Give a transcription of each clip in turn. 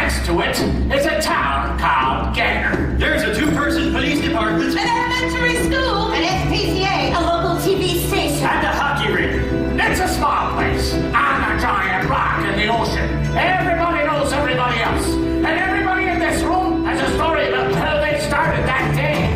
next to it is a town called Gator. There's a 2-person police department, an elementary school, an SPCA, a local TV station, and a hockey rink. It's a small place on a giant rock in the ocean. Everybody knows everybody else. And everybody in this room has a story about how they started that day.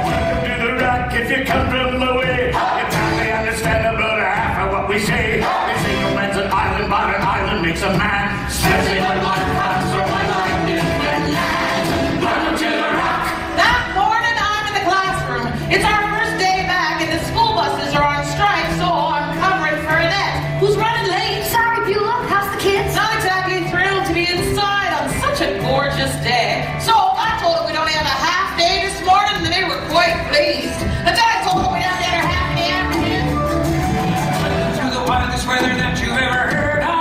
Welcome to the rock if you come from the way. You probably understand about half of what we say. They say no man's an island, but an island makes a man. Especially when one comes from a long different land. Welcome to the rock. That morning I'm in the classroom. It's our first day back and the school buses are on strike, so I'm covering for Annette, who's running late. Sorry, Beulah. How's the kids? Not exactly thrilled to be inside on such a gorgeous day. So I told them we'd only have a half day this morning, and they were quite pleased. And then I told them we'd have the other half day afternoon. To the wildest weather that you ever heard of.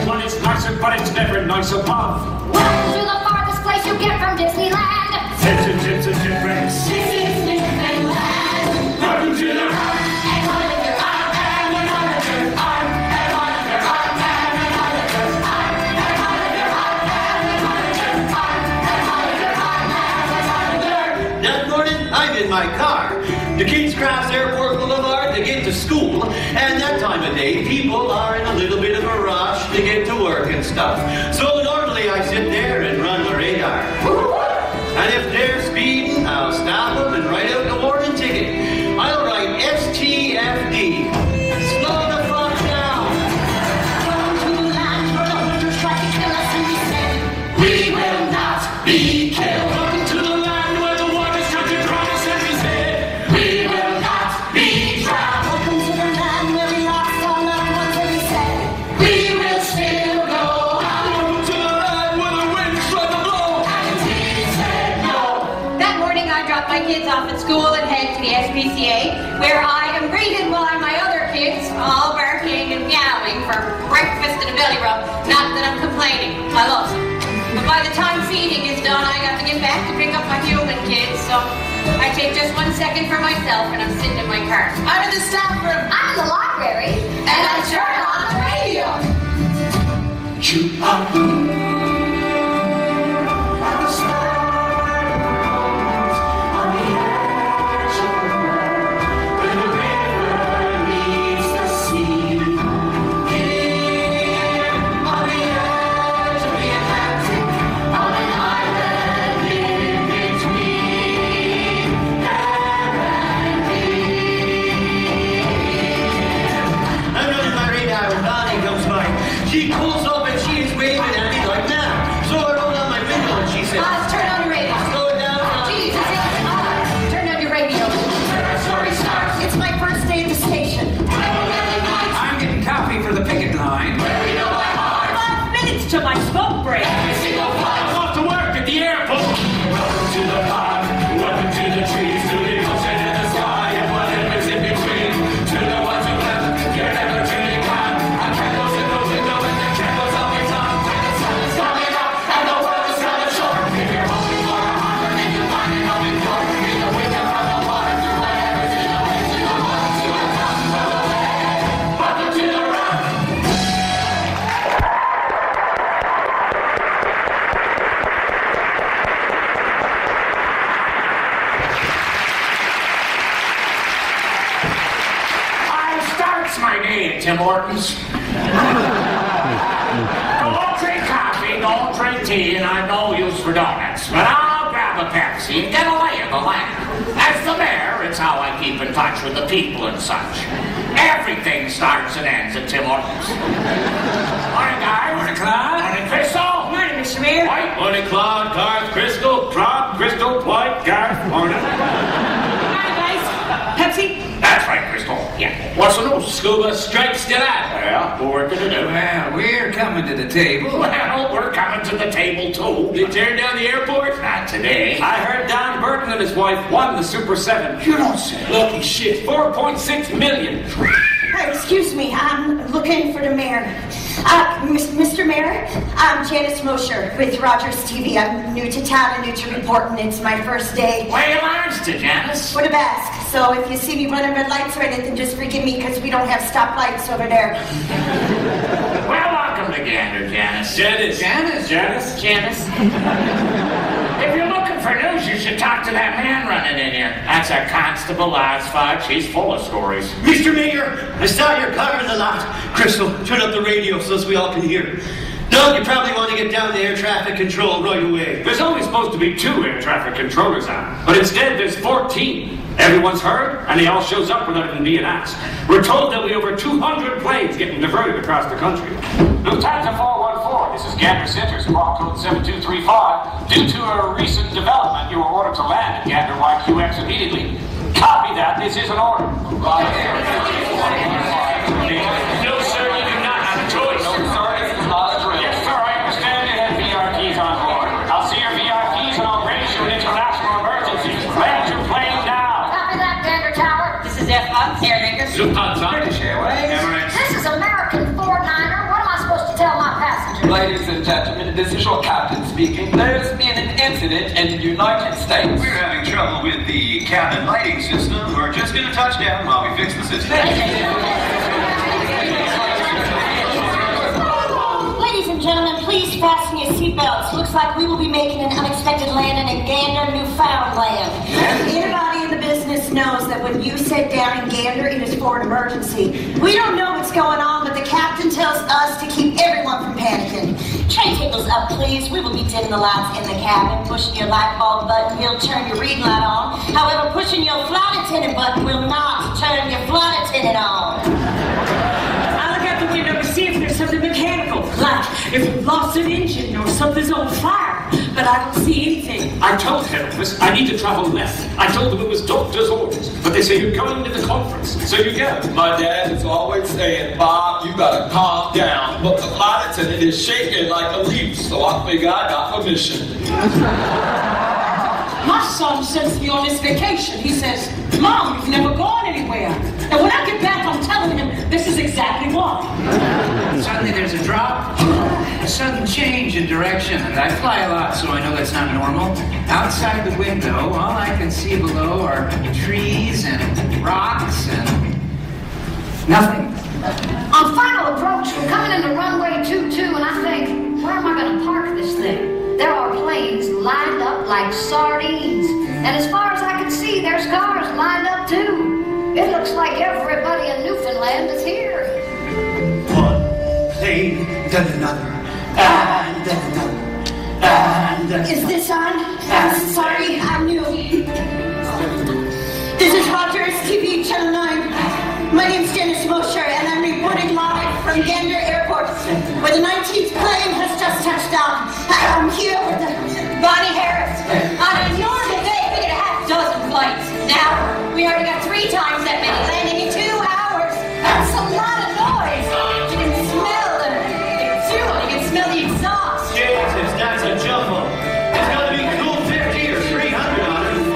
Well, it's nicer, but it's never nice above. Welcome to the farthest place you get from Disneyland. It's a difference. This is Disneyland. Welcome to the rock. And one of your arm, and one of your arm, and one of your arm, and one of your arm, and one of your arm, and one of your arm, and one of your arm, and one of your. That morning, I'm in my car. The kids cross Airport Boulevard to get to school, and that time of day, people are in a little bit of a rush to get to work and stuff. So normally I sit there and run the radar. And if they're speeding, I'll stop them and write out the warning ticket. I'll write STFD. Slow the fuck down. Welcome to the land where the hunters tried to kill us, and we said, We will not be killed. Welcome to the land where the waters come to drown us and we said, We will not be drowned. welcome to the land where we lost all loved ones, and we said, We will still go on. welcome to the land where the winds try to blow. And we said no. That morning I dropped my kids off at school and head to the SPCA, where I am greeted by my other kids, all barking and meowing for breakfast and a belly rub. Not that I'm complaining, I love them. But by the time feeding is done, I got to get back to pick up my human kids, so I take just 1 second for myself and I'm sitting in my car. I'm in the staff room, I'm in the library, and I turn on the radio. I'm running my radar when Bonnie comes by. She pulls up and she is waving at me like that. So I roll down my window and she says, Turn on your radio. slow it down. Jesus, turn on your radio. Sorry, stars. It's my first day at the station. I'm getting coffee for the picket line. We know by heart. 5 minutes to my smoke break. Every single flight. I'm off to work at the airport. Welcome to the park. Welcome to the trees, to the ocean and the sky, and whatever's in between. To the ones who left, you're never truly gone. Our candles in the window and the candles always on. When the sun is coming up and the world is coming short. If you're hoping for a harbor, then you'll find it home in port. In the winter from the water to whatever's in the wind, to the water to the top of the way. Welcome to the rock. Starts my day at Tim Hortons. Don't drink coffee, don't drink tea, and I'm no use for donuts. But I'll grab a Pepsi and get a lay of the land. As the mayor, it's how I keep in touch with the people and such. Everything starts and ends at Tim Hortons. Morning, guys. Morning, Clyde. Morning, Crystal. Morning, Mr. Mayor. White. Morning, Claude, Garth, Crystal, Claude, Crystal, White, Garth. Morning. Hi, guys. Pepsi? That's right, Crystal. Yeah. What's the news? Scuba strikes still out. Yeah, we're working to do. Well, we're coming to the table. Well, we're coming to the table, too. They tear down the airport? Not today. I heard Don Burton and his wife won the Super 7. You don't say. Lucky shit, 4.6 million. Excuse me, I'm looking for the mayor. Mr. Mayor, I'm Janice Mosher with Rogers TV. I'm new to town and new to reporting. It's my first day. Where you learns to, Janice? With a mask. So if you see me running red lights or anything, just forgive me because we don't have stoplights over there. Well, welcome to the gander, Janice. Janice. Janice. If you're looking for news, you should talk to that man running in here. That's our Constable Fudge. He's full of stories. Mr. Mayor, I saw your car in the lot. Crystal, turn up the radio so we all can hear. Doug, you probably want to get down to air traffic control right away. There's only supposed to be 2 air traffic controllers on, but instead there's 14. Everyone's heard, and he all shows up without even being asked. We're told there'll be over 200 planes getting diverted across the country. Lieutenant 414, this is Gander Centers, squawk code 7235. Due to a recent development, you were ordered to land at Gander YQX immediately. Copy that, this is an order. No, sir, you do not have a choice. No, sir, this is not a drill. Yes, sir, I understand you have VRTs on board. I'll see your VRTs and I'll raise you an international emergency. Land your plane now. Copy that, Gander Tower. This is F-Hub, Airmaker. British Airways. This is American 49er. What am I supposed to tell my passengers? Ladies and gentlemen, this is your captain speaking. There's been an incident in the United States. We're having trouble with the cabin lighting system. We're just going to touch down while we fix the system. Ladies and gentlemen, please fasten your seatbelts. Looks like we will be making an unexpected landing in Gander, Newfoundland. Anybody in the business knows that when you sit down in Gander, it is for an emergency. We don't know what's going on, but the captain tells us to keep everyone from panicking. Tray tables up, please. We will be dimming the lights in the cabin. Pushing your light bulb button will turn your reading light on. However, pushing your flight attendant button will not turn your flight attendant on. I look out the window to see if there's something mechanical, like if we've lost an engine or something's on fire, but I don't see anything. I told head office I need to travel left. I told them it was doctor's orders, but they say you're going to the conference, so you go. My dad is always saying, Bob, you gotta calm down. But the flight attendant is shaking like a leaf, so I figure I got permission. My son sends me on this vacation. He says, Mom, you've never gone anywhere. And when I get back, I'm telling him this is exactly why. Suddenly there's a drop, a sudden change in direction, and I fly a lot, so I know that's not normal. Outside the window, all I can see below are trees and rocks and nothing. On final approach, we're coming into runway 22, and I think, where am I going to park this thing? There are planes lined up like sardines. And as far as I can see, there's cars lined up too. It looks like everybody in Newfoundland is here. One plane, then another, and then another, and then Is this on? I'm sorry, I'm new. This is Roger STV Channel 9. My name's Dennis Mosher, and I'm reporting live from Gander Airport, where the 19th plane has just touched down. I'm here with Bonnie Harris. On a normal day, we get a half dozen flights. Now, we already got 3 times that many, landing in 2 hours. That's a lot of noise. You can smell the fuel. You can smell the exhaust. Jesus, that's a jumbo. It's going to be cool 50 or 300 on it.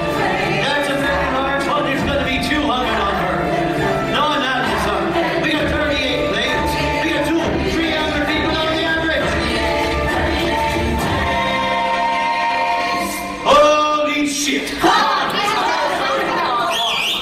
That's a very large one. There's going to be 200 on her. No, not this one. We got 38 planes. We got 300 people on the average. Holy shit.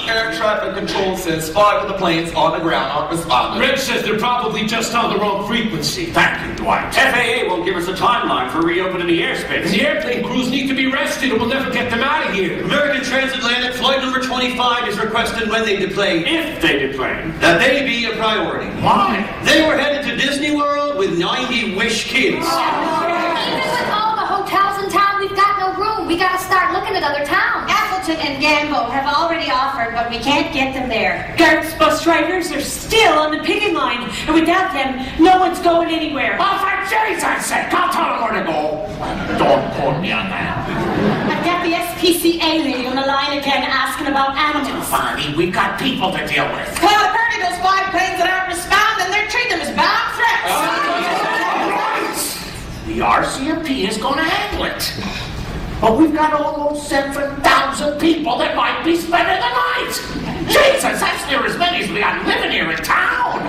Air traffic control says 5 of the planes on the ground aren't responding. Red says they're probably just on the wrong frequency. Thank you, Dwight. FAA won't give us a timeline for reopening the airspace. The airplane crews need to be rested or we'll never get them out of here. American Transatlantic Flight number 25 is requesting when they deplane If they deplane. that they be a priority. Why? They were headed to Disney World with 90 wish kids. Even with all the hotels in town, we've got no room. We got to start looking at other towns. Appleton and Gamble have already offered, but we can't get them there. Garrett's bus drivers are still on the picking line, and without them, no one's going anywhere. Oh, for Jesus' sake, I'll tell them where to go. Don't quote me on that. I've got the SPCA lady on the line again asking about animals. Bonnie, we've got people to deal with. Well, apparently those 5 planes that aren't responding, they're treating them as bomb threats. The RCMP is going to handle it. But we've got almost 7,000 people that might be spending the night. Jesus, that's near as many as we got living here in town.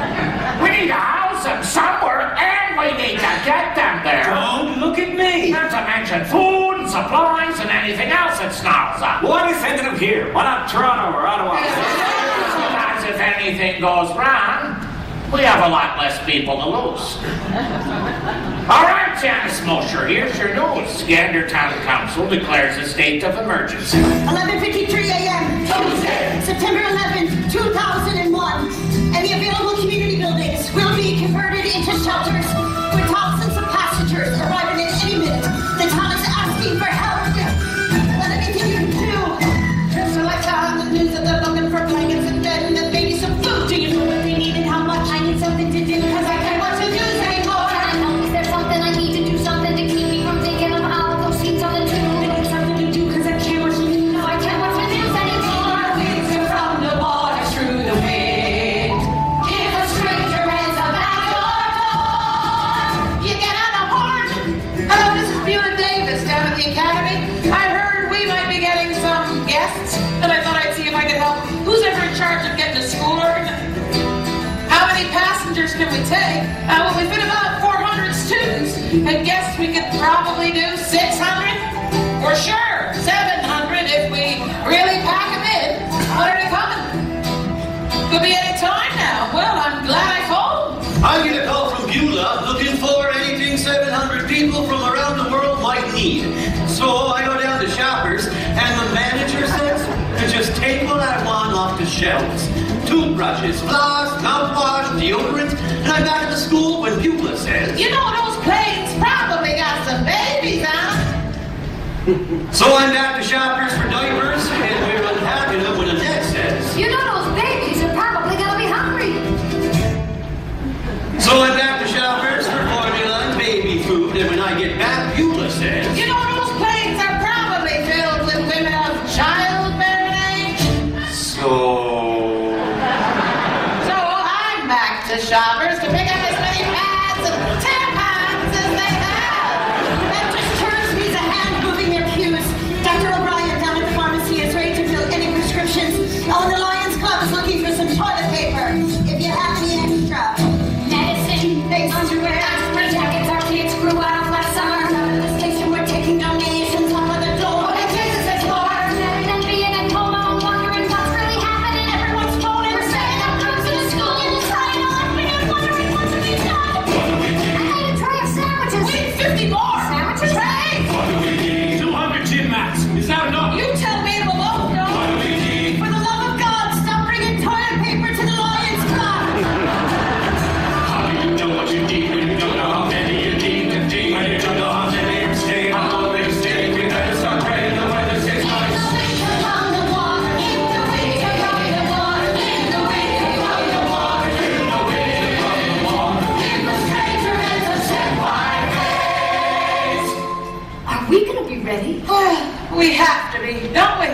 We need to house them somewhere, and we need to get them there. Don't look at me. Not to mention food and supplies and anything else that snarls up. Why are you sending them here? Why not Toronto or Ottawa? Because if anything goes wrong, we have a lot less people to lose. All right, Janice Mosher, here's your news. Gander Town Council declares a state of emergency. 11:53 a.m. Tuesday, September 11th, 2001. And the available community buildings will be converted into shelters with thousands of passengers arriving at any minute. The town is asking for help. But anything you can do. Just to let out the news that they're looking for blankets and bed and maybe some food. Do you know what they need and how much? I need something to do because I can't watch the news anymore. Is there something I need to do, something to keep me from thinking of all of those scenes on the tube? I need something to do because I can't watch the news. No, I can't watch the news anymore. Winds are from the water through the wind. If a stranger rings up at your door, You get on the horn. Hello, this is Beulah Davis down at the Academy. I heard we might be getting some guests, and I thought I'd see if I could help. Who's ever in charge of getting a school organized? How many passengers can we take? Well, we fit about 400 students. I guess we could probably do 600? For sure, 700 if we really pack them in. When are they coming? Could be any time now. Well, I'm glad I called. I get a call from Beulah looking for anything 700 people from around the world might need. So I go down to Shoppers, and the manager says to just take what I want off the shelves. Toothbrushes, floss, mouthwash, deodorant, and I'm back at the school when Beulah says... You know those planes probably got some babies on. So I'm back to Shoppers for diapers, and we're unpacking them when Annette says... you know those babies are probably gonna be hungry. So I'm back to Shoppers for formula and baby food, and when I get back, Beulah says... You know those planes are probably filled with women of childbearing age. So I'm back to Shoppers to pick up as many pads and tampons as they have. That just turns me a hand moving their pews. Dr. O'Brien down at the pharmacy is ready to fill any prescriptions. Oh, and the Lions Club is looking for some toilet paper. If you have any extra. Medicine, underwear, spring jackets our kids grew out of last summer. At the station we're taking donations on the door. What Jesus is for? Married and being at home, I'm wondering what's really happening. Everyone's phone and setting up rooms in the school and signing on. And wondering what to be done. I need a tray of sandwiches. We need 50 more. Sandwiches? Tray. 200 gym mats. Is that enough? You tell me it'll both go. For the love of God, stop bringing toilet paper to the Lions Club. How do you know what you need when you don't know how many you need? And when you don't know how many you're staying, how long they stay. We better start praying the weather stays nice. Around the water, in the wind, around the water, in the wind, around the water, in the wind, around the water, in the stranger and the set wide face. Are we gonna be ready? We have to be, don't we?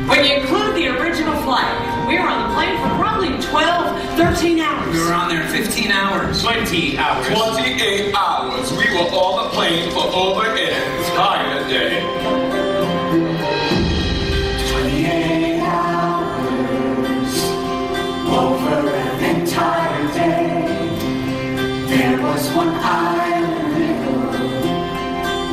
When you include the original flight, we were on the plane for probably 12, 13 hours. We were on there 15 hours. 20 hours. 28 hours. We were on the plane for over an entire day. 28 hours over an entire day. There was one island.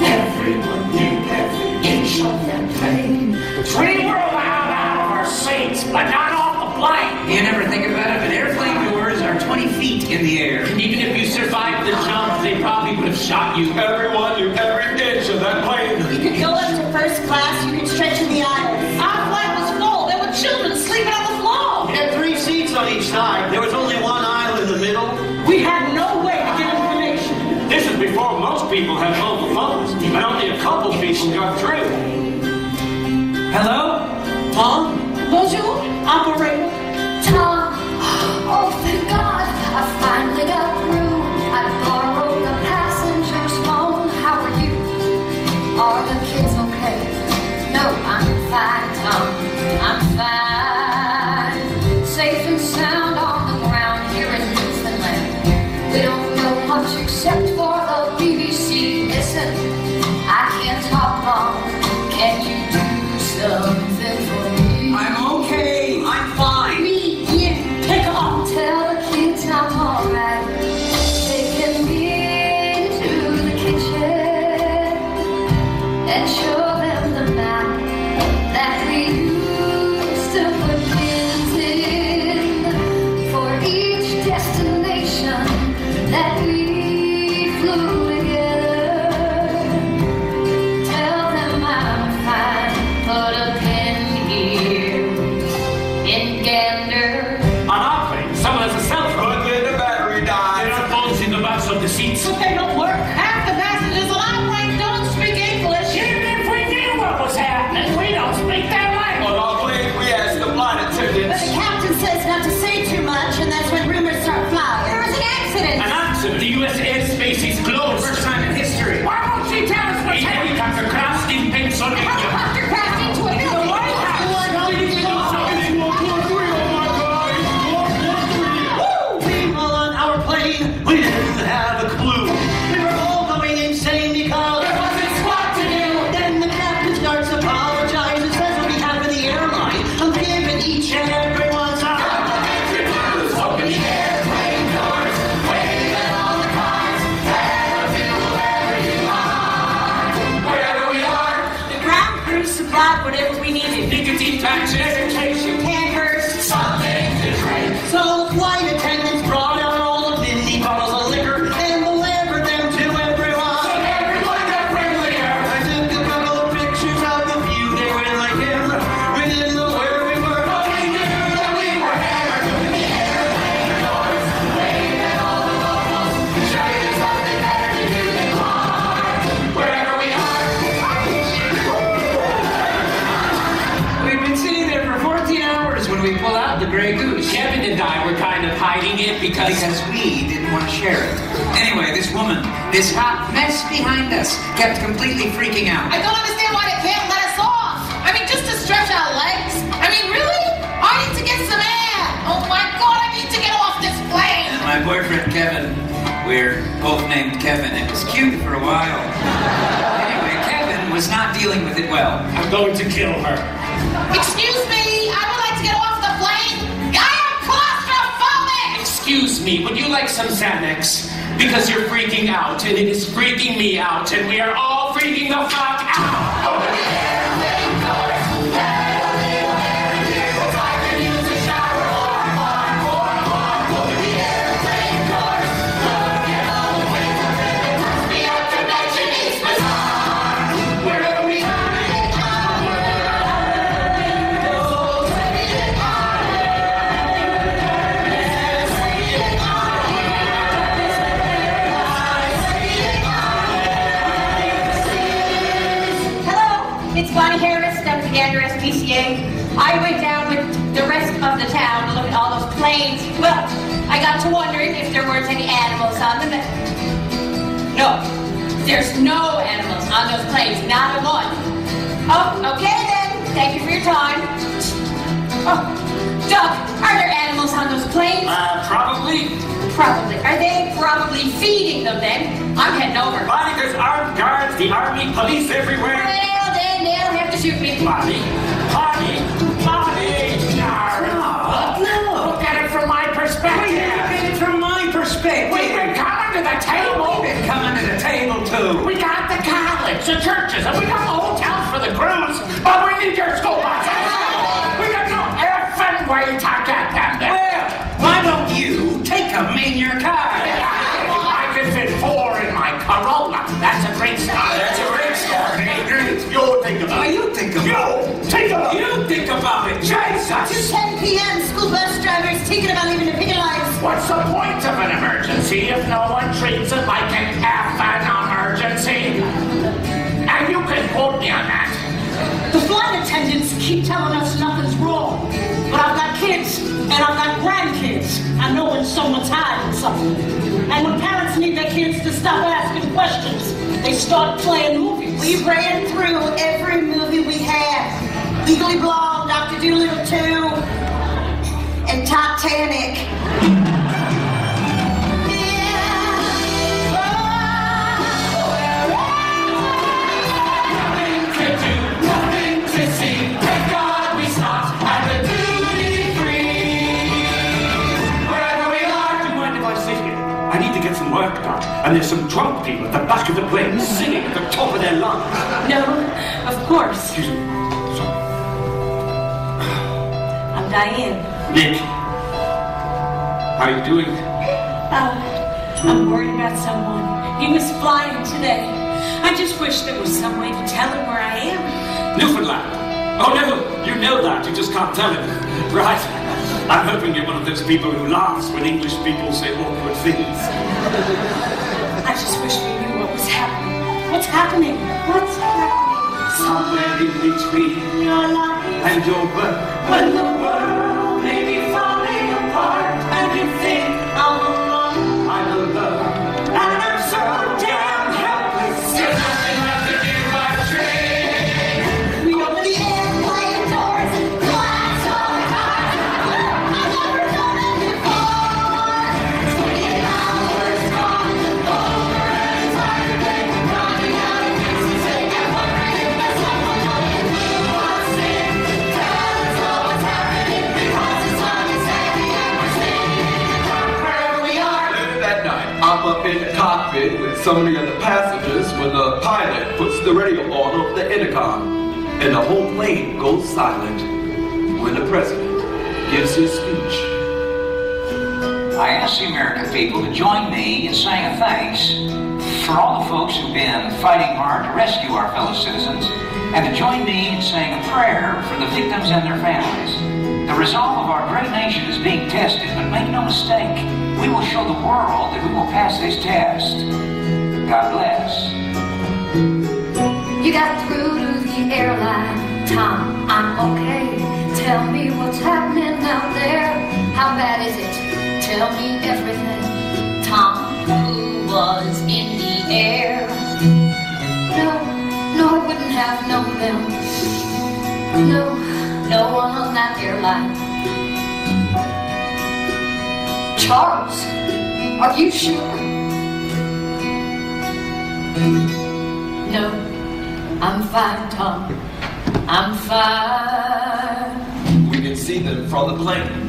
Everyone knew every inch of that plane. We were allowed out of our seats, but not off the plane. You never think about it, but airplane doors are 20 feet in the air. And even if you survived the jump, they probably would have shot you. Everyone knew every inch of that plane. You could go up to first class, you could stretch in the aisles. Our flight was full. There were children sleeping on the floor. We had 3 seats on each side. There was only one aisle in the middle. We had no way to get information. This is before most people had mobile phones, and only a couple people got through. Hello? Mom? Bonjour. Operator? Tom, oh thank God, I finally got through. I borrowed the passenger's phone. How are you? Are the kids okay? No, I'm fine, Tom. I'm fine. Safe and sound on the ground here in Newfoundland. We don't know much except for the BBC. Listen, I can't talk long. Can you do something for me? I'm okay. I'm fine. Snacks, education, Pampers. something to drink. So flight attendants brought out all the mini bottles of liquor and delivered them to everyone. So everyone got friendlier. I took a couple of pictures of the view they were like him. We didn't know where we were, but we knew that we were hammered. Doing the airplane doors, waving at all the locals, showing us something better to do than climb. Wherever we are. We've been sitting there for 14 hours when we pull out the Grey Goose. Kevin and I were kind of hiding it because We didn't want to share it. Anyway, this woman, this hot mess behind us, kept completely freaking out. I don't understand why they can't let us off. I mean, just to stretch our legs. I mean, really? I need to get some air. Oh my God, I need to get off this plane. My boyfriend Kevin, we're both named Kevin. It was cute for a while. Anyway, Kevin was not dealing with it well. I'm going to kill her. Excuse me, I would like to get off the plane. I am claustrophobic. excuse me, would you like some Xanax? Because you're freaking out, and it is freaking me out, and we are all freaking the fuck out. Over the airplane doors, let a little air in here. I could use a shower or over the airplane doors. Look at all the ways of living. Turns me up to mention it's bizarre. Wherever we are. It's Bonnie Harris, I'm the Gander SPCA. I went down with the rest of the town to look at all those planes. Well, I got to wondering if there weren't any animals on them. No, there's no animals on those planes, not a one. Oh, okay then. Thank you for your time. Oh, Doug, are there animals on those planes? Probably. Probably. Are they probably feeding them then? I'm heading over. Bonnie, there's armed guards, the army, police everywhere. Well, then they'll have to shoot me. Bonnie, No, look at it from my perspective. Look at it from my perspective. We've been coming to the table. We've been coming to the table too. We got the college, the churches, and we got the hotels for the crews, but we need your school buses. We got no effing way to get them there. Well, why don't you take them in your car? I can fit 4 in my Corolla. That's a great start. That's a great start. Great. You think about it. You think about it. Take a You think about it, Jesus. 10 p.m. School bus drivers thinking about leaving the picket lines. What's the point of an emergency if no one treats it like an effing emergency? And you can quote me on that. The flight attendants keep telling us nothing's wrong. But I've got kids, and I've got grandkids. I know when someone's hiding something. And when parents need their kids to stop asking questions, they start playing movies. We ran through every movie we had. Legally Blonde, Dr. Dolittle 2, and Titanic. Nothing to do, nothing to see. Thank God we stopped at the duty free. Wherever we are, Do you mind if I sit here? I need to get some work done. And there's some drunk people at the back of the plane singing at the top of their lungs. No, of course. Excuse me. Sorry. I'm Diane. Nick. How are you doing? I'm worried about someone. He was flying today. I just wish there was some way to tell him where I am. Newfoundland. Oh, no, you know that. You just can't tell him. Right. I'm hoping you're one of those people who laughs when English people say awkward things. I just wish we knew what was happening. What's happening? What's happening? Somewhere in between Your life. and your work. When the world may be falling apart and you think I'm alone, I'm alone. and I'm so damn helpless. there's nothing left to do but dream. We open the airplane doors, glass on the car. I've never done it before. 28 hours gone, over and Saturday, running out of things to say. I'm wondering if there's someone knowing who wants it. Tell us all what's happening, because it's not exactly and we're standing in the dark wherever we are. Later that night, I'm up in the cockpit with so many other passengers when the pilot puts the radio on over the intercom, and the whole plane goes silent. president gives his speech. I asked the American people to join me in saying a thanks for all the folks who've been fighting hard to rescue our fellow citizens, and to join me in saying a prayer for the victims and their families. The resolve of our great nation is being tested, but make no mistake, we will show the world that we will pass this test. God bless. You got through to the airline, Tom, I'm okay. Tell me what's happening out there. How bad is it? Tell me everything. Tom, who was in the air? No, I wouldn't have known them. No one on that airline. Charles, are you sure? No, I'm fine, Tom. I'm fine. We can see them from the plane.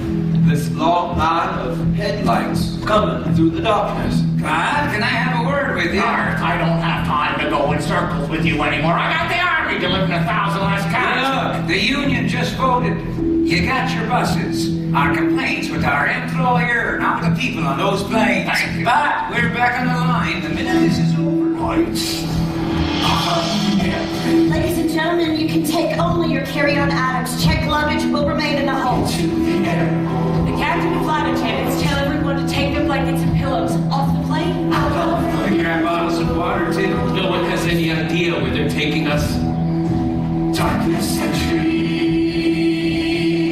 This long line of headlights coming through the darkness. Clyde, can I have a word with you? Art, I don't have time to go in circles with you anymore. I got the army delivering 1,000 less cars. Look, the union just voted. You got your buses. Our complaints with our employer, not with the people on those planes. Thank you. But we're back on the line the minute this is over. Ladies and gentlemen, you can take only your carry-on items. Checked luggage will remain in the hold. The captain and flight attendants tell everyone to take their blankets and pillows off the plane. Can you grab bottles of water, too? No one has any idea where they're taking us. Darkness century.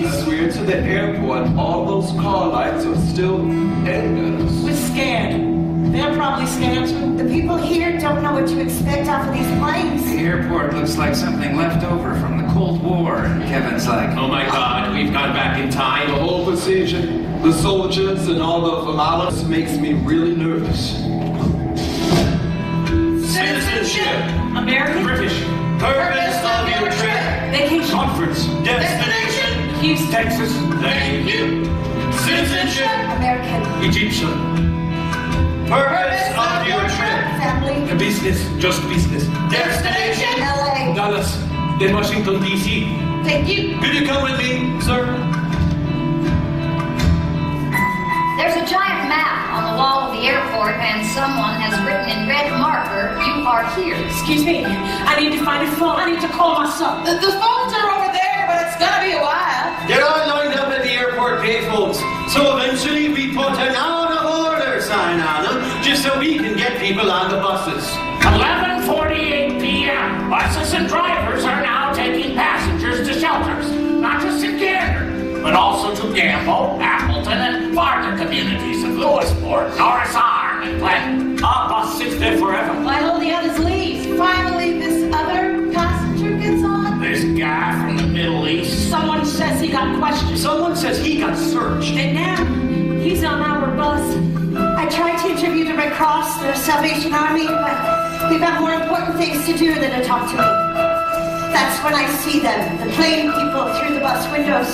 As we enter the airport, all those car lights are still aiming at us. We're scared. They're probably scared too. The people here don't know what to expect off of these planes. The airport looks like something left over from the Cold War, and Kevin's like, Oh my God, we've got back in The time. whole procedure, the soldiers and all the formalities makes me really nervous. Citizenship. American. British. Purpose of your trip. Vacation. Conference. Destination. Houston. Texas. Thank you. Citizenship. American. Egyptian. Purpose of your trip. Family. Business. Just business. Destination. LA. Dallas. Then Washington, D.C. Thank you. Could you come with me, sir? There's a giant map on the wall of the airport, and someone has written in red marker, "You are here." Excuse me. I need to find a phone. I need to call my son. The phones are over there, but it's gonna be a while. They're all lined up at the airport payphones. So eventually we put an out of order sign on them, just so we can get people on the buses. 11:48 p.m. Buses and drivers are now taking passengers to shelters, not just in Gander, but also to Gamble, Appleton, and farther communities of Lewisport, Norris Arm, and Glen. Our bus sits there forever. Why don't the others leave? Finally, this other passenger gets on. This guy from the Middle East. Someone says he got questioned. Someone says he got searched. And now he's on our bus. I tried to interview the Red Cross, the Salvation Army, but we've got more important things to do than to talk to me. That's when I see them, the plane people through the bus windows,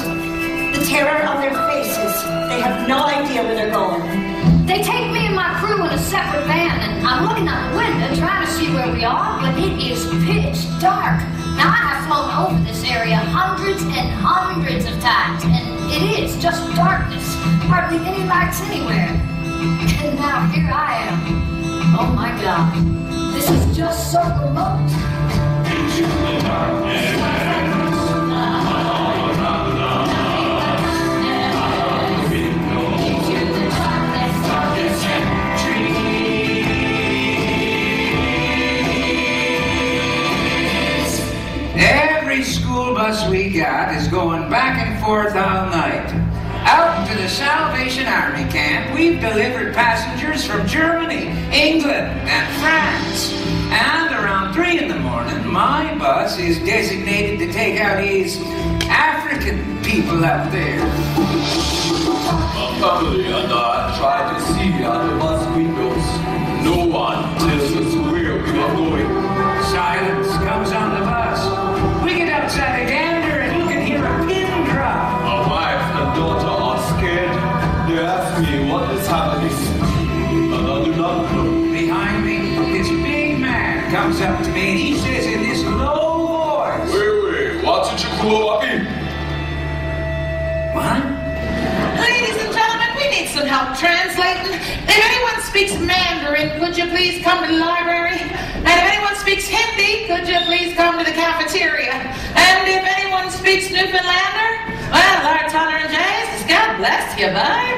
the terror on their faces. They have no idea where they're going. They take me and my crew in a separate van, and I'm looking out the window trying to see where we are, but it is pitch dark. Now, I have flown over this area hundreds and hundreds of times, and it is just darkness, hardly any lights anywhere. And now here I am. Oh my God, this is just so remote. Into the darkness. every school bus we got is going back and forth all night. Out to the Salvation Army camp, we've delivered passengers from Germany, England, and France. And around 3 in the morning, my bus is designated to take out these African people out there. My family and I tried to see out the bus windows. No one tells us where we are going. Silence comes on the bus. We get outside a gander and you can hear a pin drop. My wife and daughter are scared. They ask me what is happening, and I do not know. Behind me, this big man comes up to me and he says in this low voice, Wait, what did you grow up in? some help translating? If anyone speaks Mandarin, could you please come to the library? And if anyone speaks Hindi, could you please come to the cafeteria? And if anyone speaks Newfoundlander, well, our tolerant Jesus, God bless you, bye.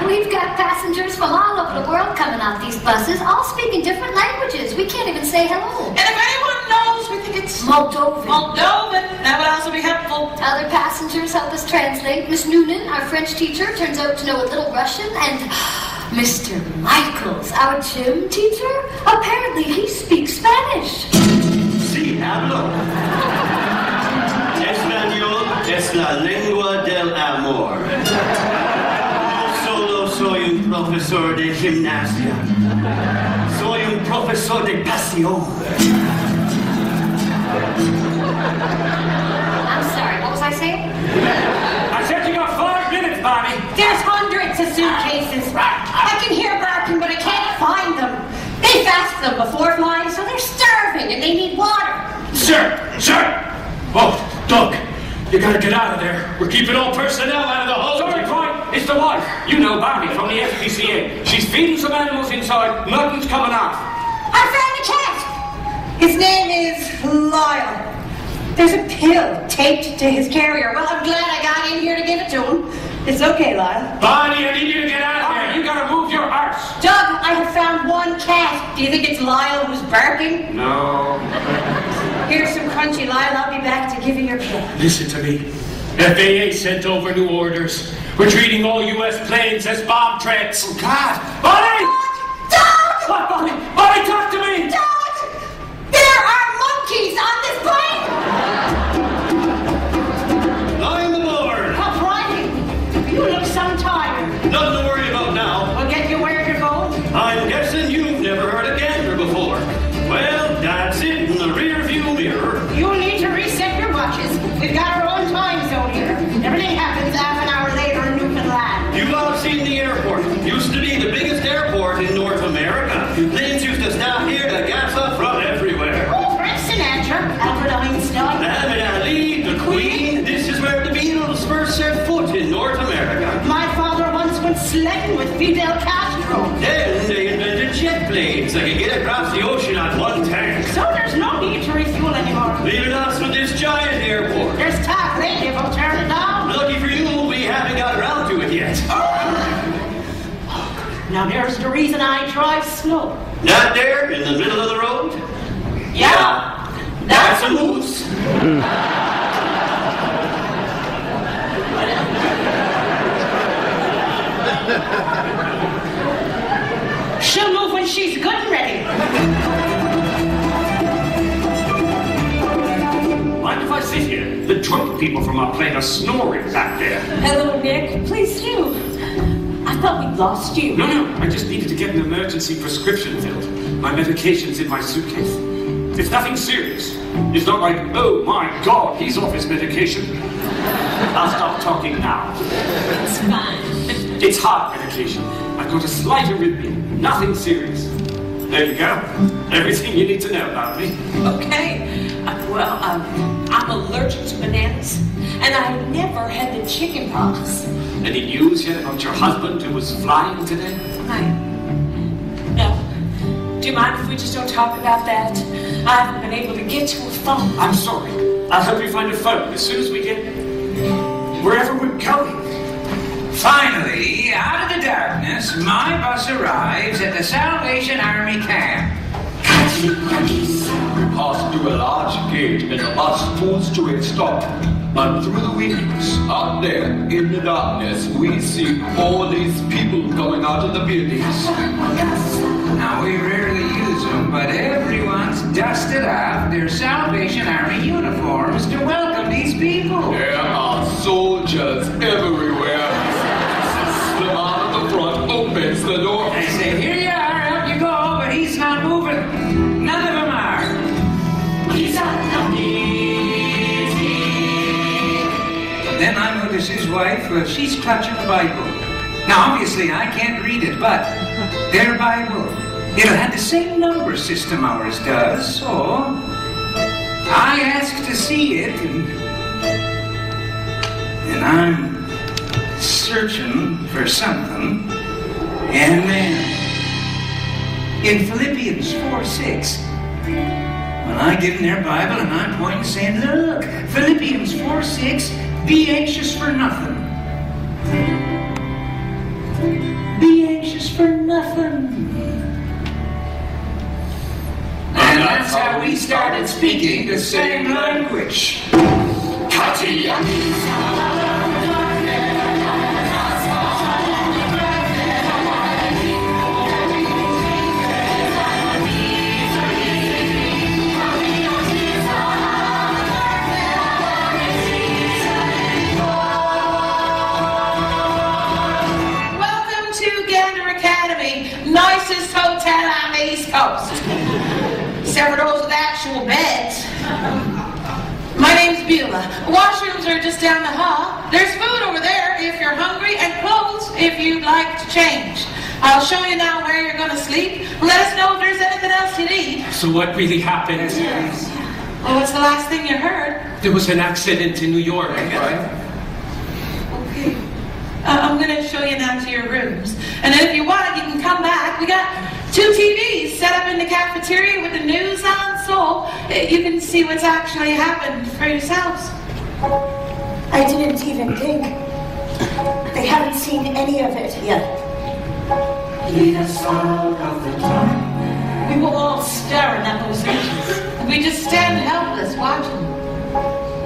We've got passengers from all over the world coming off these buses, all speaking different languages. We can't even say hello. And if anyone knows, we think it's Moldovan. That would also be helpful. Other passengers help us translate. Miss Noonan, our French teacher, turns out to know a little Russian, and Mr. Michaels, our gym teacher, apparently he speaks Spanish. Sí, hablo. Español es la lengua del amor. No solo soy un profesor de gimnasia, soy un profesor de pasión. I'm sorry, what was I saying? I said you got 5 minutes, Bobby. There's hundreds of suitcases. I can hear barking, but I can't find them. They fast them before flying, so they're starving and they need water. Sir! Oh, Doug, you gotta get out of there. We're keeping all personnel out of the hole. Sorry, Troy, it's the wife. You know Bobby from the SPCA. She's feeding some animals inside. Nothing's coming off. I found a cat. His name is Lyle. There's a pill taped to his carrier. Well, I'm glad I got in here to give it to him. It's okay, Lyle. Bobby, I need you to get out of there. You gotta move your arse. Doug, I have found one cat. Do you think it's Lyle who's barking? No. Here's some crunchy, Lyle. I'll be back to give you your pill. Listen to me. FAA sent over new orders. We're treating all U.S. planes as bomb threats. Oh, God. Bobby! Doug! What, Bobby? Bobby, talk to me! Doug! There are monkeys on this plane! I'm aboard. How's riding? You look so tired. Nothing to worry about now. We'll get you where you're going. I'm guessing you've never heard of gander before. Well, that's it in the rear view mirror. You'll need to reset your watches. We've got our own time zone here. Everything happens half an hour later in Newfoundland. You've all seen the airport. Used to be the biggest airport in North America. Planes used to stop here to gas up from everywhere. Oh, Frank Sinatra, Albert Einstein. Muhammad Ali, the Queen. This is where the Beatles first set foot in North America. My father once went sledding with Fidel Castro. Then they invented jet planes that could get across the ocean on one tank. So there's no need to refuel anymore. Leaving us with this giant airport. There's talk radio, turn it down. Lucky for you, we haven't got around to it yet. Now there's the reason I drive slow. Not there, in the middle of the road? Yeah. That's a moose. She'll move when she's good and ready. Mind if I sit here? The drunk people from our plane are snoring back there. Hello, Nick. Please do. I thought we'd lost you. No, I just needed to get an emergency prescription filled. My medication's in my suitcase. It's nothing serious. It's not like, oh my God, he's off his medication. I'll stop talking now. It's fine. It's heart medication. I've got a slight arrhythmia. Nothing serious. There you go. Everything you need to know about me. Okay. I'm allergic to bananas, and I've never had the chicken pox. Any news yet about your husband who was flying today? No. Do you mind if we just don't talk about that? I haven't been able to get to a phone. I'm sorry. I'll help you find a phone as soon as we get wherever we're going. Finally, out of the darkness, my bus arrives at the Salvation Army camp. Pass through a large gate and the bus pulls to a stop. And through the windows, out there in the darkness, we see all these people coming out of the buildings. Now, we rarely use them, but everyone's dusted off their Salvation Army uniforms to welcome these people. There are soldiers everywhere. The man at the front opens the door. I say, here you are, out you go, but he's not moving. None of them are. He's on the meeting. Then I notice his wife, she's clutching the Bible. Now, obviously, I can't read it, but their Bible, it'll have the same number system ours does, so I asked to see it, and I'm so searching for something, and then in Philippians 4:6, when I give them their Bible and I'm pointing saying, look, Philippians 4:6, be anxious for nothing. Be anxious for nothing. And that's how we started speaking the same language. Nicest hotel on the East Coast. Except for those with actual beds. My name's Beulah. Washrooms are just down the hall. There's food over there if you're hungry, and clothes if you'd like to change. I'll show you now where you're going to sleep. Let us know if there's anything else you need. So what really happened? Well, what's the last thing you heard? There was an accident in New York. Okay. I'm going to show you now to your rooms. And then if you want it, you can come back. We got 2 TVs set up in the cafeteria with the news on, so you can see what's actually happened for yourselves. I didn't even think. They haven't seen any of it yet. Lead us out of the dark. We were all staring at those images. And we just stand helpless watching.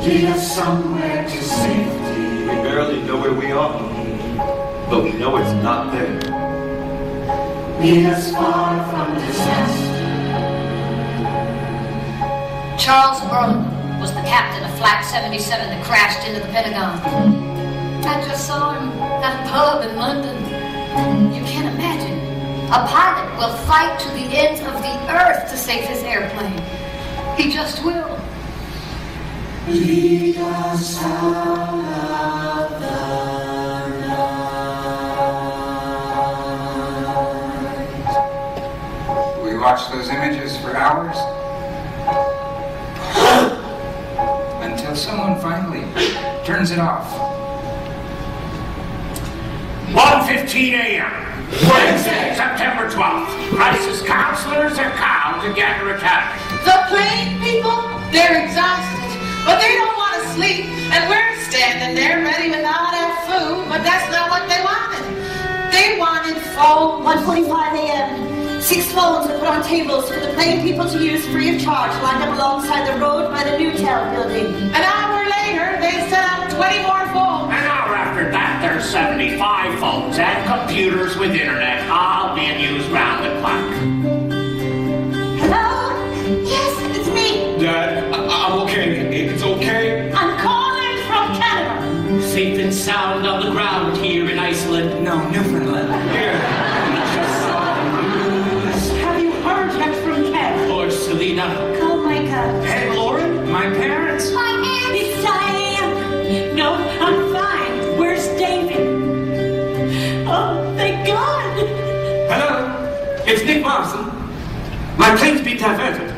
Lead us somewhere to safety. We barely know where we are, but we know it's not there. Lead us far from disaster. Charles Burley was the captain of Flight 77 that crashed into the Pentagon. I just saw him at a pub in London. You can't imagine. A pilot will fight to the ends of the earth to save his airplane. He just will. Lead us out of the night. We watched those images for hours until someone finally turns it off. 1:15 a.m. Wednesday, September 12th. Crisis counselors are called to Gander Academy. The plane people, they're exhausted. But they don't want to sleep, and we're standing there ready with all that food, but that's not what they wanted. They wanted phone. 1:45 a.m. 6 phones are put on tables for the plane people to use free of charge, lined up alongside the road by the Newtown building. An hour later, they set up 20 more phones. An hour after that, there's 75 phones and computers with internet, all being used round the clock. Hello? Yes, it's me. Dad, I'm okay. It's okay. I'm calling from Canada. Safe and sound on the ground here in Iceland. No, Newfoundland. Yeah. Have you heard yet from Canada? Or Selena. Call Micah. Hey, Lauren, my parents. My aunt. It's Diane. No, I'm fine. Where's David? Oh, thank God. Hello, it's Nick Marsden. My plane's been diverted.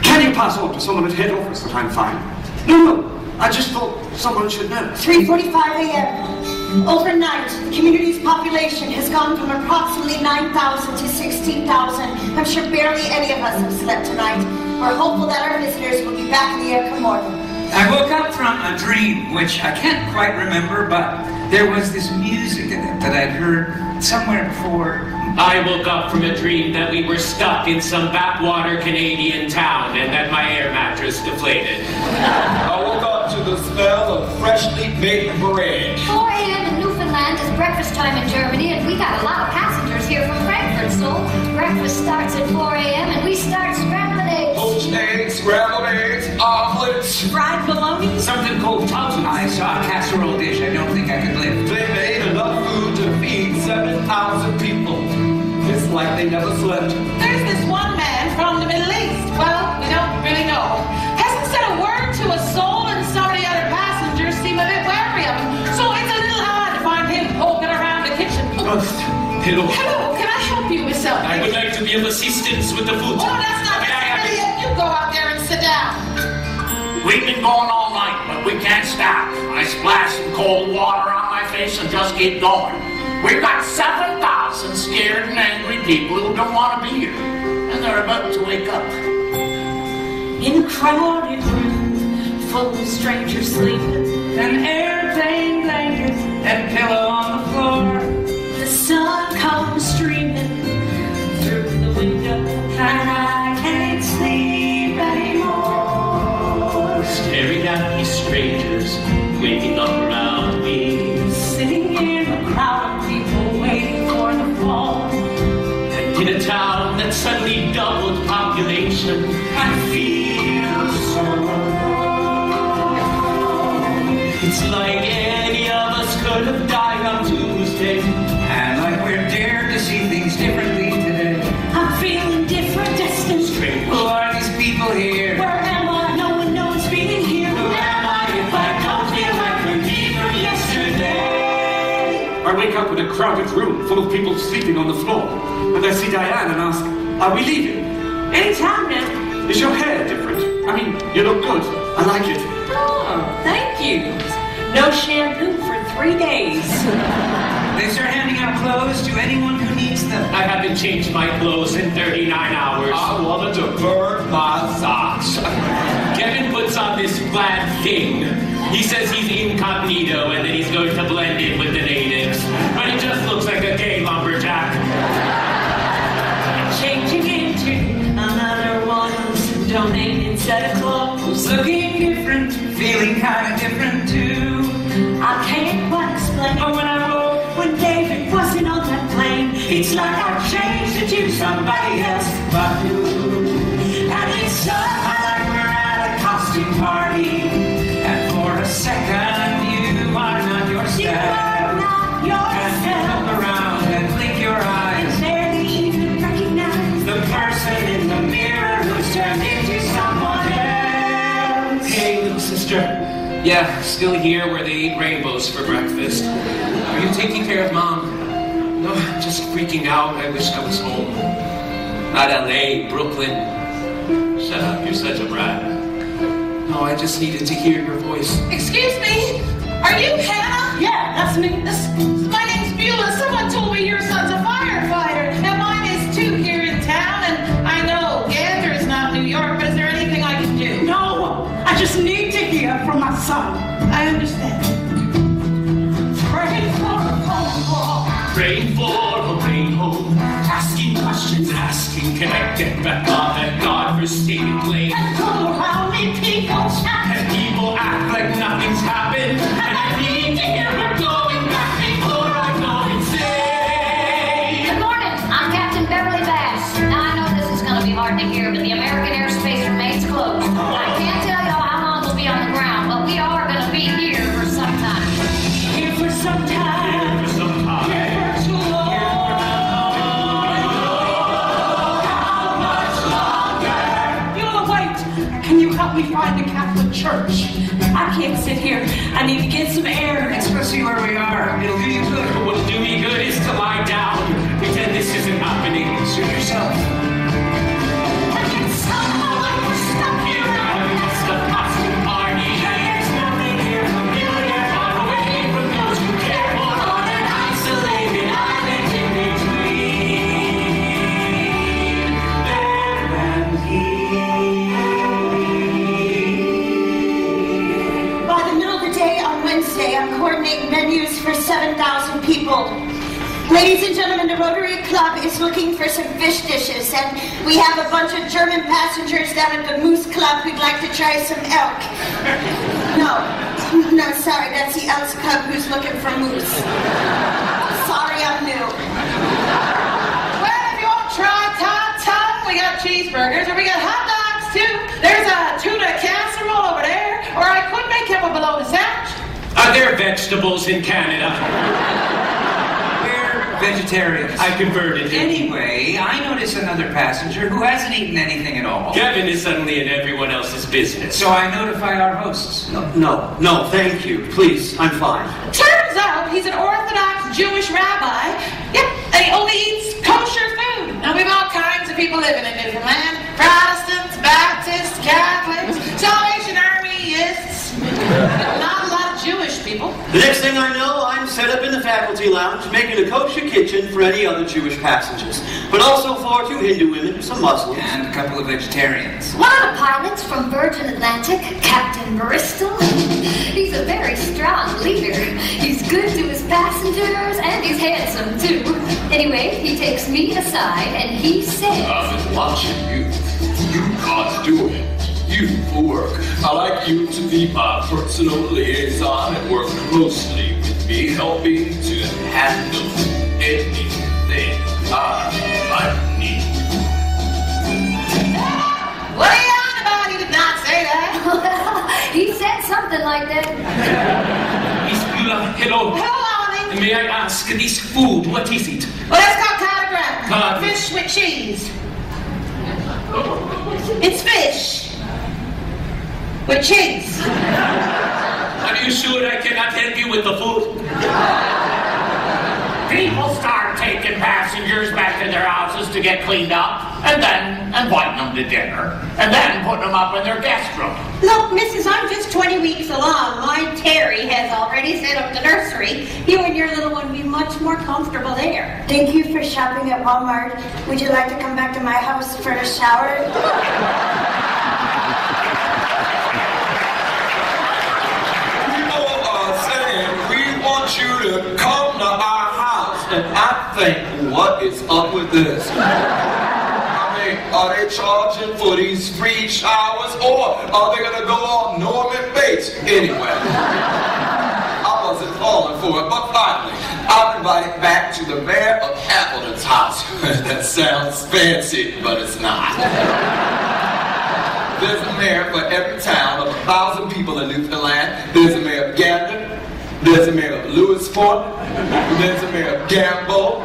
Can you pass on to someone at head office that I'm fine? No, I just thought someone should know. 3:45 a.m. Overnight, the community's population has gone from approximately 9,000 to 16,000. I'm sure barely any of us have slept tonight. We're hopeful that our visitors will be back in the air come morning. I woke up from a dream, which I can't quite remember, but there was this music in it that I'd heard somewhere before. I woke up from a dream that we were stuck in some backwater Canadian town and that my air mattress deflated. I woke up to the smell of freshly baked bread. 4 a.m. in Newfoundland is breakfast time in Germany, and we got a lot of passengers here from Frankfurt, so breakfast starts at 4 a.m. and we start scrambling eggs. Poached eggs, scrambled eggs, omelets. Fried bologna? Something called Townsend. I saw a casserole dish. I don't think I could live. They made enough food to feed 7,000 people. It's like they never slept. There's this one man from the Middle East. Well, we don't really know. Hasn't said a word to a soul, and some of the other passengers seem a bit wary of him. So it's a little odd to find him poking around the kitchen. Hello. Hello, can I help you with something? I would like to be of assistance with the food. Oh, that's not necessary. You go out there and sit down. We've been going all night, but we can't stop. I splashed some cold water on my vaccination just keep going. We've got 7,000 scared and angry people who don't want to be here. And they're about to wake up. In a crowded room, full of strangers sleeping, An airplane blanket and pillow on the floor. the sun comes streaming through the window, And I can't sleep anymore. Staring at these strangers waking up around me. sitting in a crowd of people waiting for the fall. And in a town that suddenly doubled population, I feel so alone. It's like any of us could have died on Tuesday. And like we're dared to see things differently today. I'm feeling different, distant. Who are these people here? Where am I? No one knows being here. Who am I if I don't feel like we're deeper yesterday? I wake up in a crowded room full of people sleeping on the floor. And I see Diane and ask, are we leaving? Anytime now. Is your hair different? I mean, you look good. I like it. Oh, thank you. No shampoo for 3 days. They start handing out clothes to anyone who needs them. I haven't changed my clothes in 39 hours. I wanted to burn my socks. Kevin puts on this plaid thing. He says he's incognito and that he's going to blend in with the natives. But he just looks like a gay lumberjack. Changing into another one who's donated set of clothes. Looking different, feeling kind of different too. I can't quite explain. But when I woke, When David wasn't on that plane, it's like I changed into somebody else. but who? And it's so Like we're at a costume party. And for a second, you are not you yourself. are not And look yourself. around and blink your eyes. Barely even recognize The person in the mirror who's turned into someone else. Hey, little sister. Yeah, still here where they eat rainbows for breakfast. Are you taking care of Mom? No, I'm just freaking out. I wish I was home. Not LA, Brooklyn. Shut up, you're such a brat. No, I just needed to hear your voice. Excuse me, are you Hannah? Yeah, that's me. My name's Beulah. Someone told me your son's a firefighter, and mine is too here in town. And I know Gander is not New York, but is there anything I can do? No, I just need to hear from my son. I understand. Pray for a phone call. Praying for a way home. Asking questions, asking, can I get back on that God-forsaken plane? And go around me, people chat. And people act like nothing's happened. And I need to hear we're going back before I go insane. Good morning. I'm Captain Beverly Bass. Now I know this is going to be hard to hear, but the American airspace remains closed. I can't tell y'all how long we'll be on the ground, but we are going to be here for some time. Here for some time. For some time. Here for too long. How much longer? Beulah, wait. Can you help me find a Catholic church? I can't sit here. I need to get some air. Let's go see where we are. It'll do you good. What'll do me good is to lie down. Pretend this isn't happening. Suit yourself. And yet somehow we're stuck here. It's the costume party. There's nothing here familiar. Far away from those who care for On an isolated island in between there and here. By the middle of the day on Wednesday, I'm coordinating menus for 7,000 people. Ladies and gentlemen, the Rotary Club is looking for some fish dishes, and we have a bunch of German passengers down at the Moose Club who'd like to try some elk. No, sorry, that's the Elks Club who's looking for moose. Sorry, I'm new. Well, if you want to try Tom, we got cheeseburgers, or we got hot dogs too. There's a tuna casserole over there, or I could make him a bologna sandwich. Are there vegetables in Canada? Vegetarians. I converted him. Anyway, I notice another passenger who hasn't eaten anything at all. Kevin is suddenly in everyone else's business. So I notify our hosts. No, thank you. Please, I'm fine. Turns out he's an Orthodox Jewish rabbi. Yep, and he only eats kosher food. Now we have all kinds of people living in Newfoundland. Protestants, Baptists, Catholics, Salvation Armyists. But not a lot of Jewish people. people. The next thing I know, I'm set up in the faculty lounge, making a kosher kitchen for any other Jewish passengers. But also for 2 Hindu women, some Muslims. And a couple of vegetarians. One of the pilots from Virgin Atlantic, Captain Bristol. He's a very strong leader. He's good to his passengers, and he's handsome, too. Anyway, he takes me aside, and he says... I've been watching you. You can't do it. You for work. I like you to be my personal liaison and work closely with me, helping to handle anything I might need. What are you on about? He did not say that. He said something like that. Miss Beulah, hello. Hello, Arnie. May I ask, this food, what is it? Well, that's called cod gratin. Cod. Fish with cheese. It's fish. With cheese. Are you sure I cannot help you with the food? People start taking passengers back to their houses to get cleaned up, and then inviting them to dinner, and then putting them up in their guest room. Look, Mrs., I'm just 20 weeks along. My Terry has already set up the nursery. You and your little one will be much more comfortable there. Thank you for shopping at Walmart. Would you like to come back to my house for a shower? You to come to our house, and I think, what is up with this? I mean, are they charging for these free showers, or are they gonna go on Norman Bates? Anyway, I wasn't falling for it, but finally, I'm invited back to the mayor of Appleton's house. That sounds fancy, but it's not. There's a mayor for every town of 1,000 people in Newfoundland. There's a mayor of Gander. There's a mayor of Lewisport. There's a mayor of Gamble.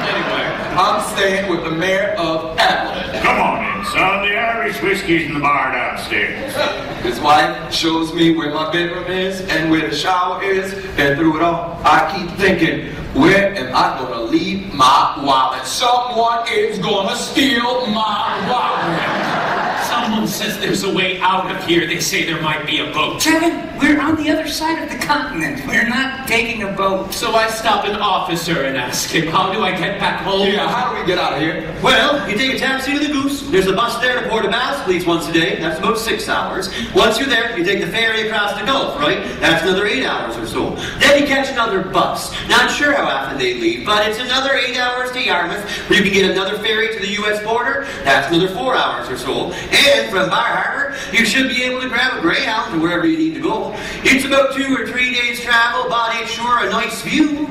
Anyway, I'm staying with the mayor of Appleton. Come on in, son. The Irish whiskey's in the bar downstairs. His wife shows me where my bedroom is and where the shower is, and through it all, I keep thinking, where am I gonna leave my wallet? Someone is gonna steal my wallet. Someone says there's a way out of here. They say there might be a boat. Kevin, we're on the other side of the continent. We're not taking a boat. So I stop an officer and ask him, how do I get back home? Yeah, how do we get out of here? Well, you take a taxi to the Goose. There's a bus there to Port au Basque, at least once a day. That's about 6 hours. Once you're there, you take the ferry across the Gulf, right? That's another 8 hours or so. Then you catch another bus. Not sure how often they leave, but it's another 8 hours to Yarmouth, where you can get another ferry to the U.S. border. That's another 4 hours or so. And from Bar Harbor, you should be able to grab a Greyhound to wherever you need to go. It's about 2 or 3 days travel, but it's sure a nice view.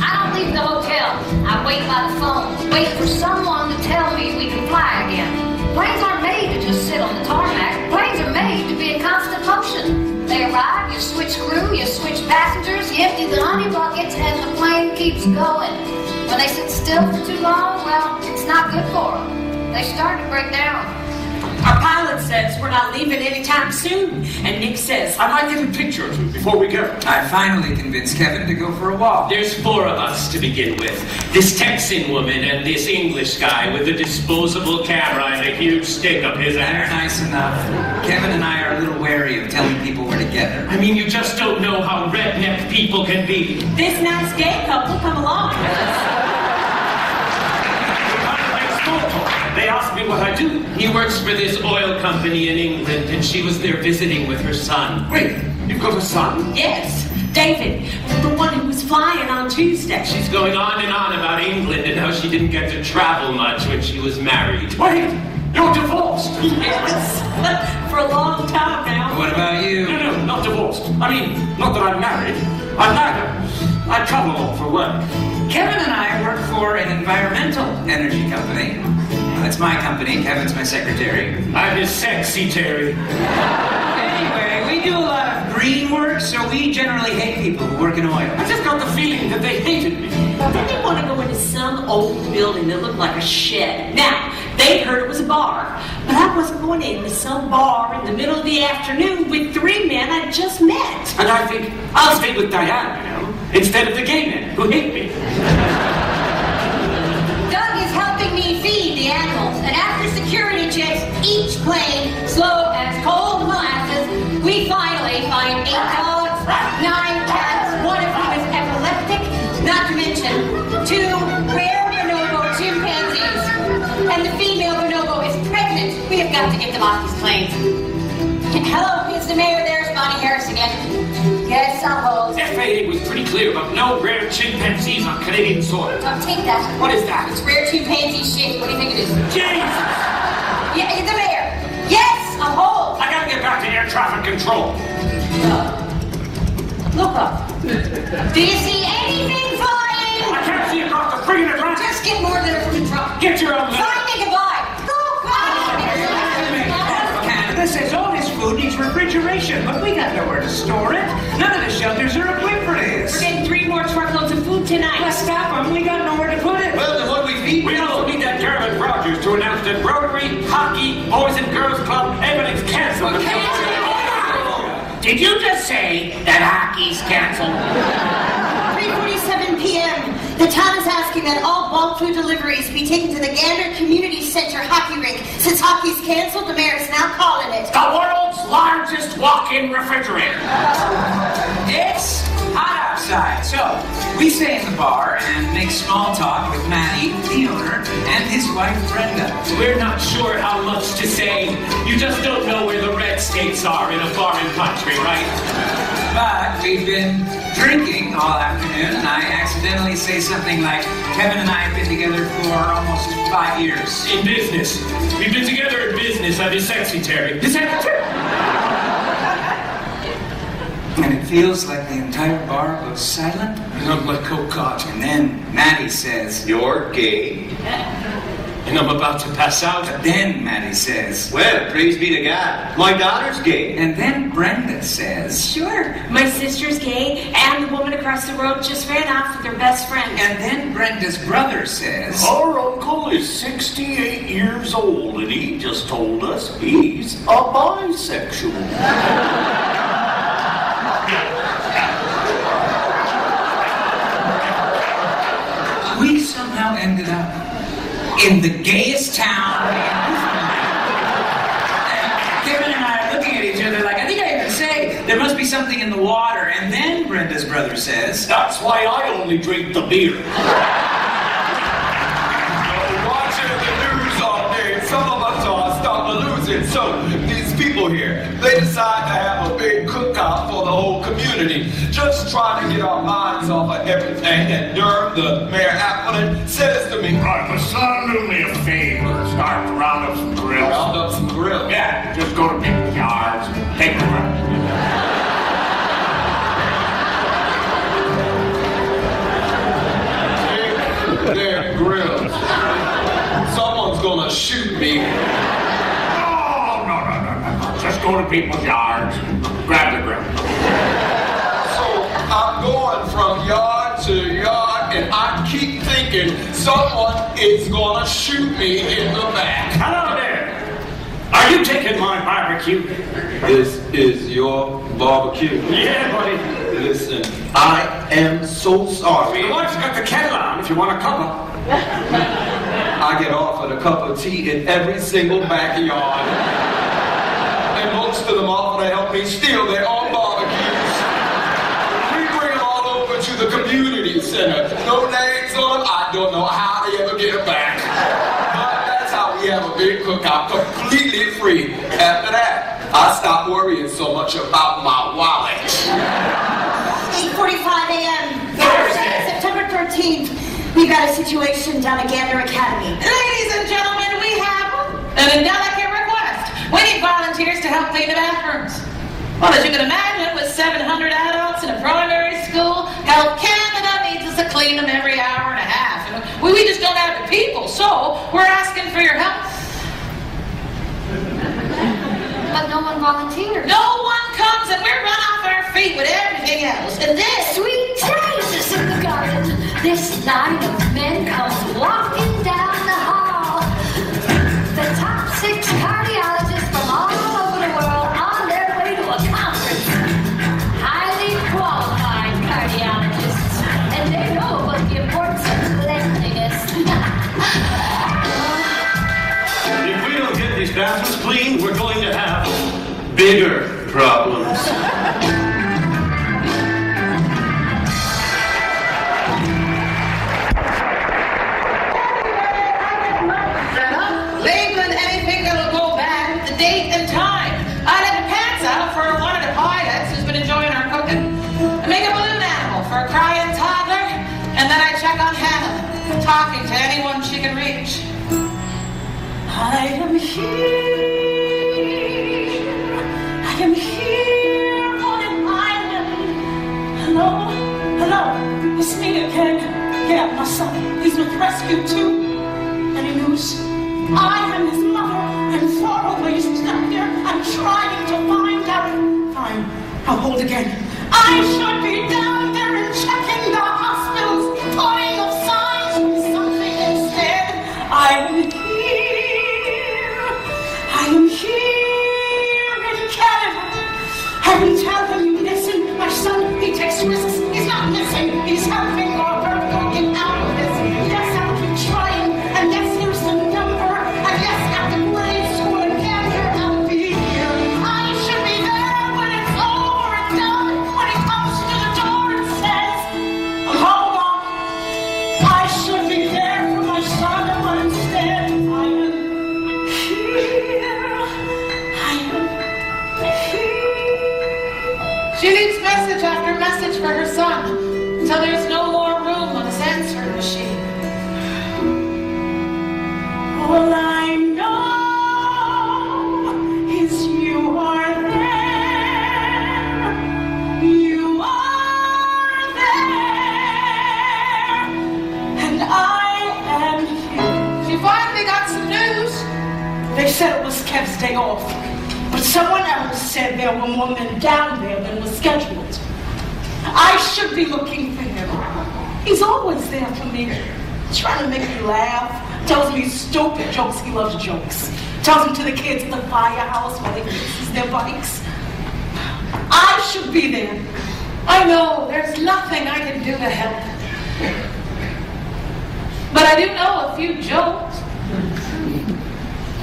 I don't leave the hotel. I wait by the phone, wait for someone to tell me we can fly again. Planes aren't made to just sit on the tarmac. Planes are made to be in constant motion. They arrive, you switch crew, you switch passengers, you empty the honey buckets, and the plane keeps going. When they sit still for too long, well, it's not good for them. They start to break down. Our pilot says we're not leaving anytime soon. And Nick says, I might get a picture or two before we go. I finally convinced Kevin to go for a walk. There's 4 of us to begin with. This Texan woman and this English guy with a disposable camera and a huge stick up his They're ass. nice enough. Kevin and I are a little wary of telling people we're together. I mean, you just don't know how redneck people can be. this nice gay couple come along with us. They asked me what I do. He works for this oil company in England, and she was there visiting with her son. Wait, you've got a son? Yes, David, the one who was flying on Tuesday. She's going on and on about England and how she didn't get to travel much when she was married. Wait, you're divorced. Yes, for a long time now. What about you? No, not divorced. I mean, not that I'm married. I'm neither. I travel a lot for work. Kevin and I work for an environmental energy company. That's my company. Kevin's my secretary. I'm his sexy Terry. Anyway, we do a lot of green work, so we generally hate people who work in oil. I just got the feeling that they hated me. Then they want to go into some old building that looked like a shed. Now, they heard it was a bar, but I wasn't going into some bar in the middle of the afternoon with 3 men I just met. And I think I'll stay with Diane, you know, instead of the gay men who hate me. Doug is helping me feed the animals, and after security checks each plane, slow as cold molasses, we finally find 8 dogs, 9 cats, one of whom is epileptic, not to mention 2 rare bonobo chimpanzees. And the female bonobo is pregnant. We have got to get them off these planes. Hello, Mr. Mayor, there's Bonnie Harris again. Yes, I'll hold. FAA was pretty clear about no rare chimpanzees on Canadian soil. Don't take that. What is that? It's rare chimpanzee shit. What do you think it is? Jesus! Yeah, the mayor. Yes, I'll hold. I gotta get back to air traffic control. Look up. Do you see anything flying? I can't see across the friggin' Atlantic. Just get more than from the truck. Get your own Fine, make a goodbye. Canada says all this food needs refrigeration, but we got nowhere to store it. None of the shelters are equipped for this. We're getting 3 more truckloads of food tonight. Let's stop them. We got nowhere to put it. Well, then what do we feed? We also need that Garrett Rogers to announce that Rotary, hockey, Boys and Girls Club, everything's canceled. Did you just say that hockey's canceled? 3:47 p.m. The town is asking that all bulk food deliveries be taken to the Gander Community Center hockey rink. Since hockey's canceled, the mayor is now calling it The world's largest walk-in refrigerator. It's hot outside, so we stay in the bar and make small talk with Matty, the owner, and his wife Brenda. We're not sure how much to say. You just don't know where the red states are in a foreign country, right? But we've been drinking all afternoon, and I accidentally say something like, Kevin and I have been together for almost 5 years. In business. We've been together in business. I'm his secretary. His secretary? And it feels like the entire bar goes silent. And I'm like, oh God. And then Matty says, You're gay. And I'm about to pass out. But then Matty says, Well, praise be to God. My daughter's gay. and then Brenda says, Sure. My sister's gay, and the woman across the road just ran off with her best friend. and then Brenda's brother says, Our uncle is 68 years old, and he just told us he's a bisexual. we somehow ended up in the gayest town. Kevin and I are looking at each other like, I think I even say, there must be something in the water. And then Brenda's brother says, That's why I only drink the beer. Watching the news all day, some of us are starting to lose it. So these people here, they decide to have a big cookout for the whole community, just trying to get our minds off of everything. And Durham, the mayor Appleton, says to me, Right, but son, do me a favor. Start to round up some grills. round up some grill. Yeah, just go to people's yards, take them around. Take their grills. Someone's gonna shoot me. Oh, no. Just go to people's yards, grab the grill. So I'm going from yard to yard, and I keep thinking someone is gonna shoot me in the back. Hello there. Are you taking my barbecue? This is your barbecue. Yeah, buddy. Listen, I am so sorry. Your wife's got the kettle on if you want a cuppa. I get offered a cup of tea in every single backyard. And most of them offer to help me steal their own barbecues. We bring them all over to the community center. No names on them. I don't know how they ever get them back. But that's how we have a big cookout, completely free. After that, I stop worrying so much about my wallet. 8:45 a.m. Thursday, September 13th. We've got a situation down at Gander Academy. Ladies and gentlemen, we have an delicate request. We need volunteers to help clean the bathrooms. Well, as you can imagine, with 700 adults in a primary school, Health Canada needs us to clean them every hour and a half. And we just don't have the people, so we're asking for your help. But no one volunteers. No one comes, and we're run off our feet with everything else. And this... Sweet Jesus in the garden. This line of men comes walking down the hall. The top 6 cardiologists from all over the world on their way to a conference. Highly qualified cardiologists. And they know about the importance of cleanliness. If we don't get these bathrooms clean, we're going to have bigger problems. crying toddler, and then I check on Hannah, talking to anyone she can reach. I am here. I am here on an island. Hello? Hello? It's me again. Yeah, my son. He's with rescue too. Any news? I am his mother, and far away stuck here. I'm trying to find out. Fine. I'll hold again. I should be down there and checking the hospitals, putting up signs with something instead. I am here. I am here in Canada. I will tell them you listen. My son, he takes risks. He's not missing. He's helping our work get out of this. Yes, I'll keep trying. And yes, here's the number. And yes, after grade school again, here I'll be here. I should be there when it's over and done. When he comes to the door and says, hold on. I should be there for my son, but instead I am here. I am here. She leaves message after message for her son until there's no more room on his answering machine. All I know is you are there. You are there. And I am here. She finally got some news. They said it was Kev's day off. But someone else said there were more men down there than was scheduled. I should be looking for him. He's always there for me. Trying to make me laugh. Tells me stupid jokes. He loves jokes. Tells them to the kids at the firehouse while he fixes their bikes. I should be there. I know there's nothing I can do to help. But I do know a few jokes.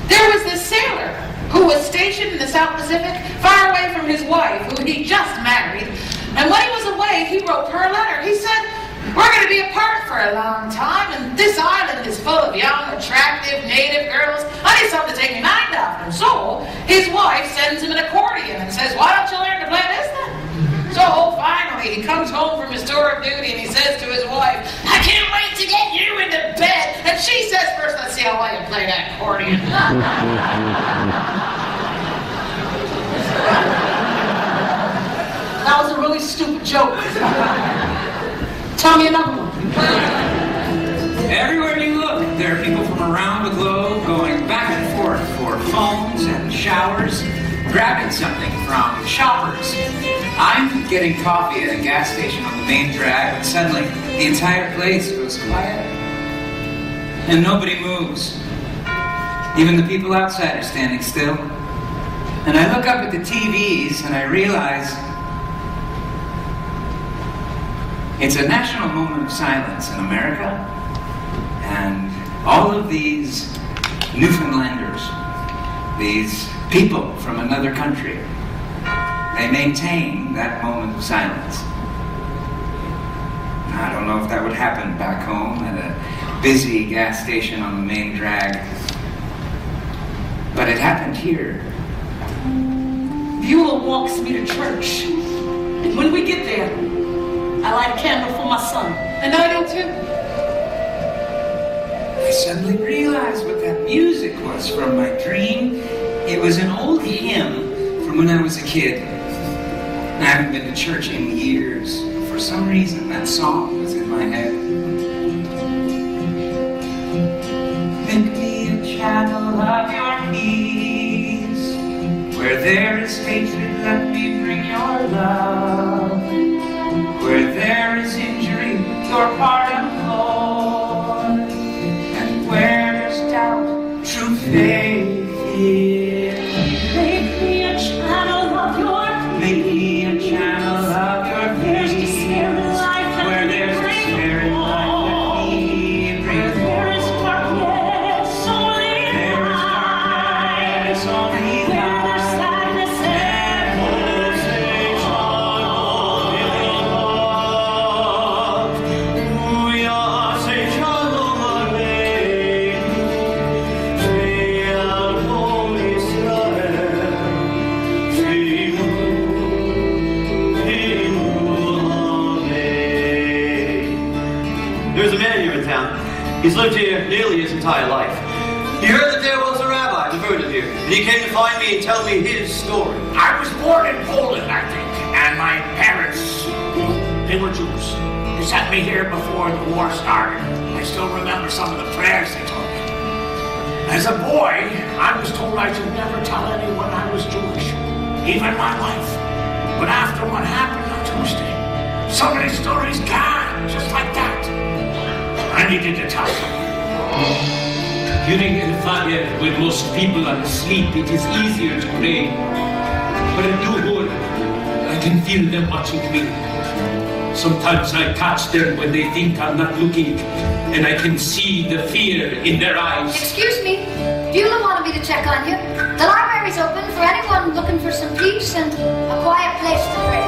There was this sailor who was stationed in the South Pacific, far away from his wife, who he just married. And when he was away, he wrote her a letter. He said, we're going to be apart for a long time, and this island is full of young, attractive, native girls. I need something to take my mind off them. So his wife sends him an accordion and says, why don't you learn to play this then? So finally, he comes home from his tour of duty, and he says to his wife, I can't wait to get you into bed. And she says, first, let's see how well you play that accordion. That was a really stupid joke. Tell me another one. Everywhere you look, there are people from around the globe going back and forth for phones and showers, grabbing something from shoppers. I'm getting coffee at a gas station on the main drag, and suddenly the entire place goes quiet. And nobody moves. Even the people outside are standing still. And I look up at the TVs and I realize it's a national moment of silence in America, and all of these Newfoundlanders, these people from another country, they maintain that moment of silence. I don't know if that would happen back home at a busy gas station on the main drag, but it happened here. Beulah walks me to church, and when we get there, I light a candle for my son. And I do too. I suddenly realized what that music was from my dream. It was an old hymn from when I was a kid. I haven't been to church in years. For some reason, that song was in my head. Make me a channel of your peace. Where there is hatred, let me bring your love. Where there is injury, your pardon, Lord. And where there's doubt, true faith in. Make me a channel of your peace. Make me a channel of your There's the peace. spirit life that Where we there's the bring spirit life that we bring Where there is darkness, only There is darkness, only Where there's sadness and He's lived here nearly his entire life. He heard that there was a rabbi converted here, and he came to find me and tell me his story. I was born in Poland, I think, and my parents, they were Jews. They sent me here before the war started. I still remember some of the prayers they taught me. As a boy, I was told I should never tell anyone I was Jewish, even my wife. But after what happened on Tuesday, so many stories gone, just like that. I needed to tell them. During the fire, when most people are asleep, it is easier to pray. But at Duhur, I can feel them watching me. Sometimes I catch them when they think I'm not looking, and I can see the fear in their eyes. Excuse me, Beulah wanted me to check on you. The library's open for anyone looking for some peace and a quiet place to pray.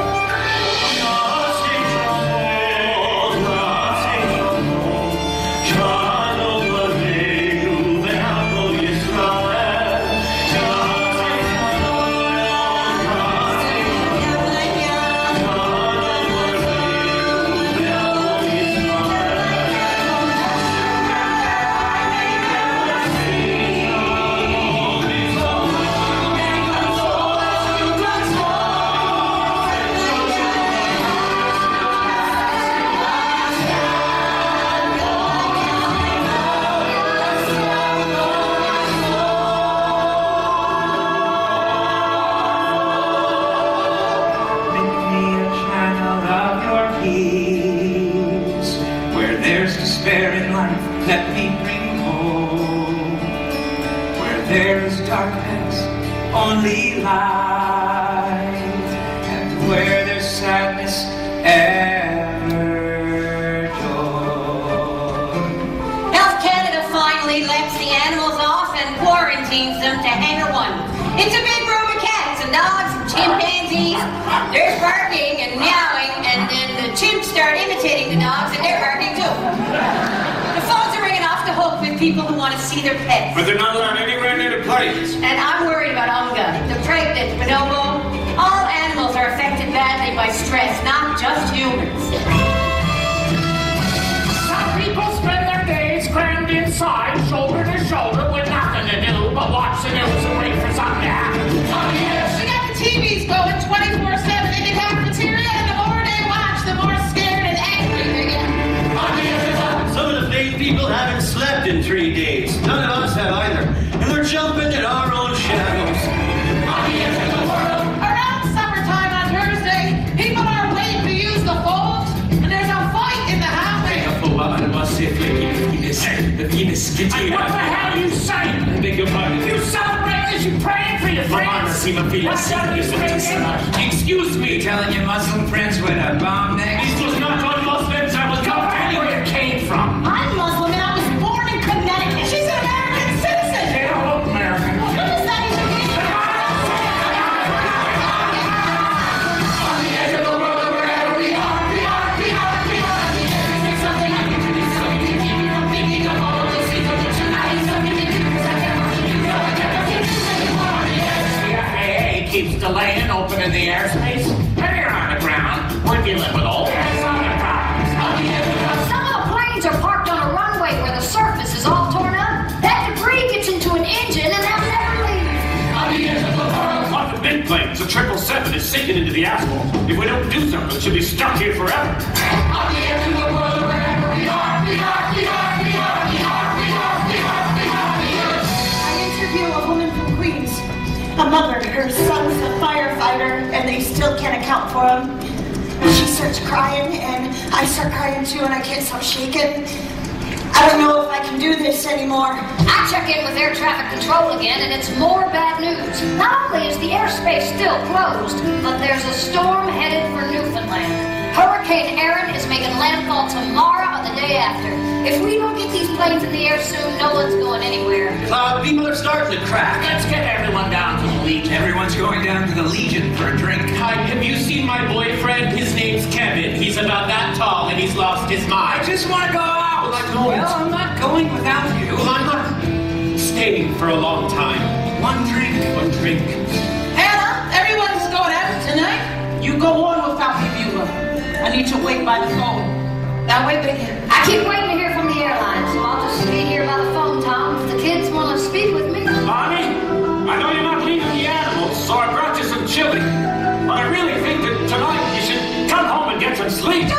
Let me bring home. Where there is darkness, only light. And where there's sadness, ever joy. Health Canada finally lets the animals off and quarantines them to Hangar 1. It's a big room of cats and dogs and chimpanzees. There's barking and meowing, and then the chimps start imitating the dogs, and they're barking too. The phones are ringing off the hook with people who want to see their pets. But they're not allowed anywhere near the place. And I'm worried about Unga, the pregnant bonobo. All animals are affected badly by stress, not just humans. Some people spend their days crammed inside, shoulder to shoulder, with nothing to do but watch the news and wait for something to happen. We got the TVs going 24/7 in the cafeteria, and the more they watch, the more scared and angry they get. Some of the vain people haven't slept in 3 days. None of us have either. And we're jumping in our own shadows. Around summertime on Thursday, people are waiting to use the phones, and there's a fight in the highway. What the hell are you saying? I beg your pardon. You celebrate as you praying for your friends. Excuse me. Telling your Muslim friends what a bomb next? This was not on Muslims. I was going back where it came from. I'm Muslim and I was born in Connecticut. She's an American citizen. They don't look American. What does that even mean? Keeps delaying opening the airspace. And here on the ground, we're dealing with all kinds of other problems. Some of the planes are parked on a runway where the surface is all torn up. That debris gets into an engine and they'll never leave. One of the big planes, the 777, is sinking into the asphalt. If we don't do something, she'll be stuck here forever. On the edge of the world, wherever we are. I interview a woman from Queens. A mother, her son's a firefighter, and they still can't account for him. She starts crying, and I start crying too, and I can't stop shaking. I don't know if I can do this anymore. I check in with air traffic control again, and it's more bad news. Not only is the airspace still closed, but there's a storm headed for Newfoundland. Hurricane Erin is making landfall tomorrow or the day after. If we don't get these planes in the air soon, no one's going anywhere. People are starting to crack. Let's get everyone down to the Legion. Everyone's going down to the Legion for a drink. Hi, have you seen my boyfriend? His name's Kevin. He's about that tall and he's lost his mind. I just want to go out. Well, I'm not going without you. Well, I'm not staying for a long time. One drink. Hannah, everyone's going out tonight. You go on without me, Beulah. I need to wait by the phone. Now wait, baby. I keep waiting to hear from the airline, so I'll just supposed to be here by the phone, Tom. If the kids want to speak with me. Bonnie, I know you're not leaving the animals, so I brought you some chili. But I really think that tonight you should come home and get some sleep.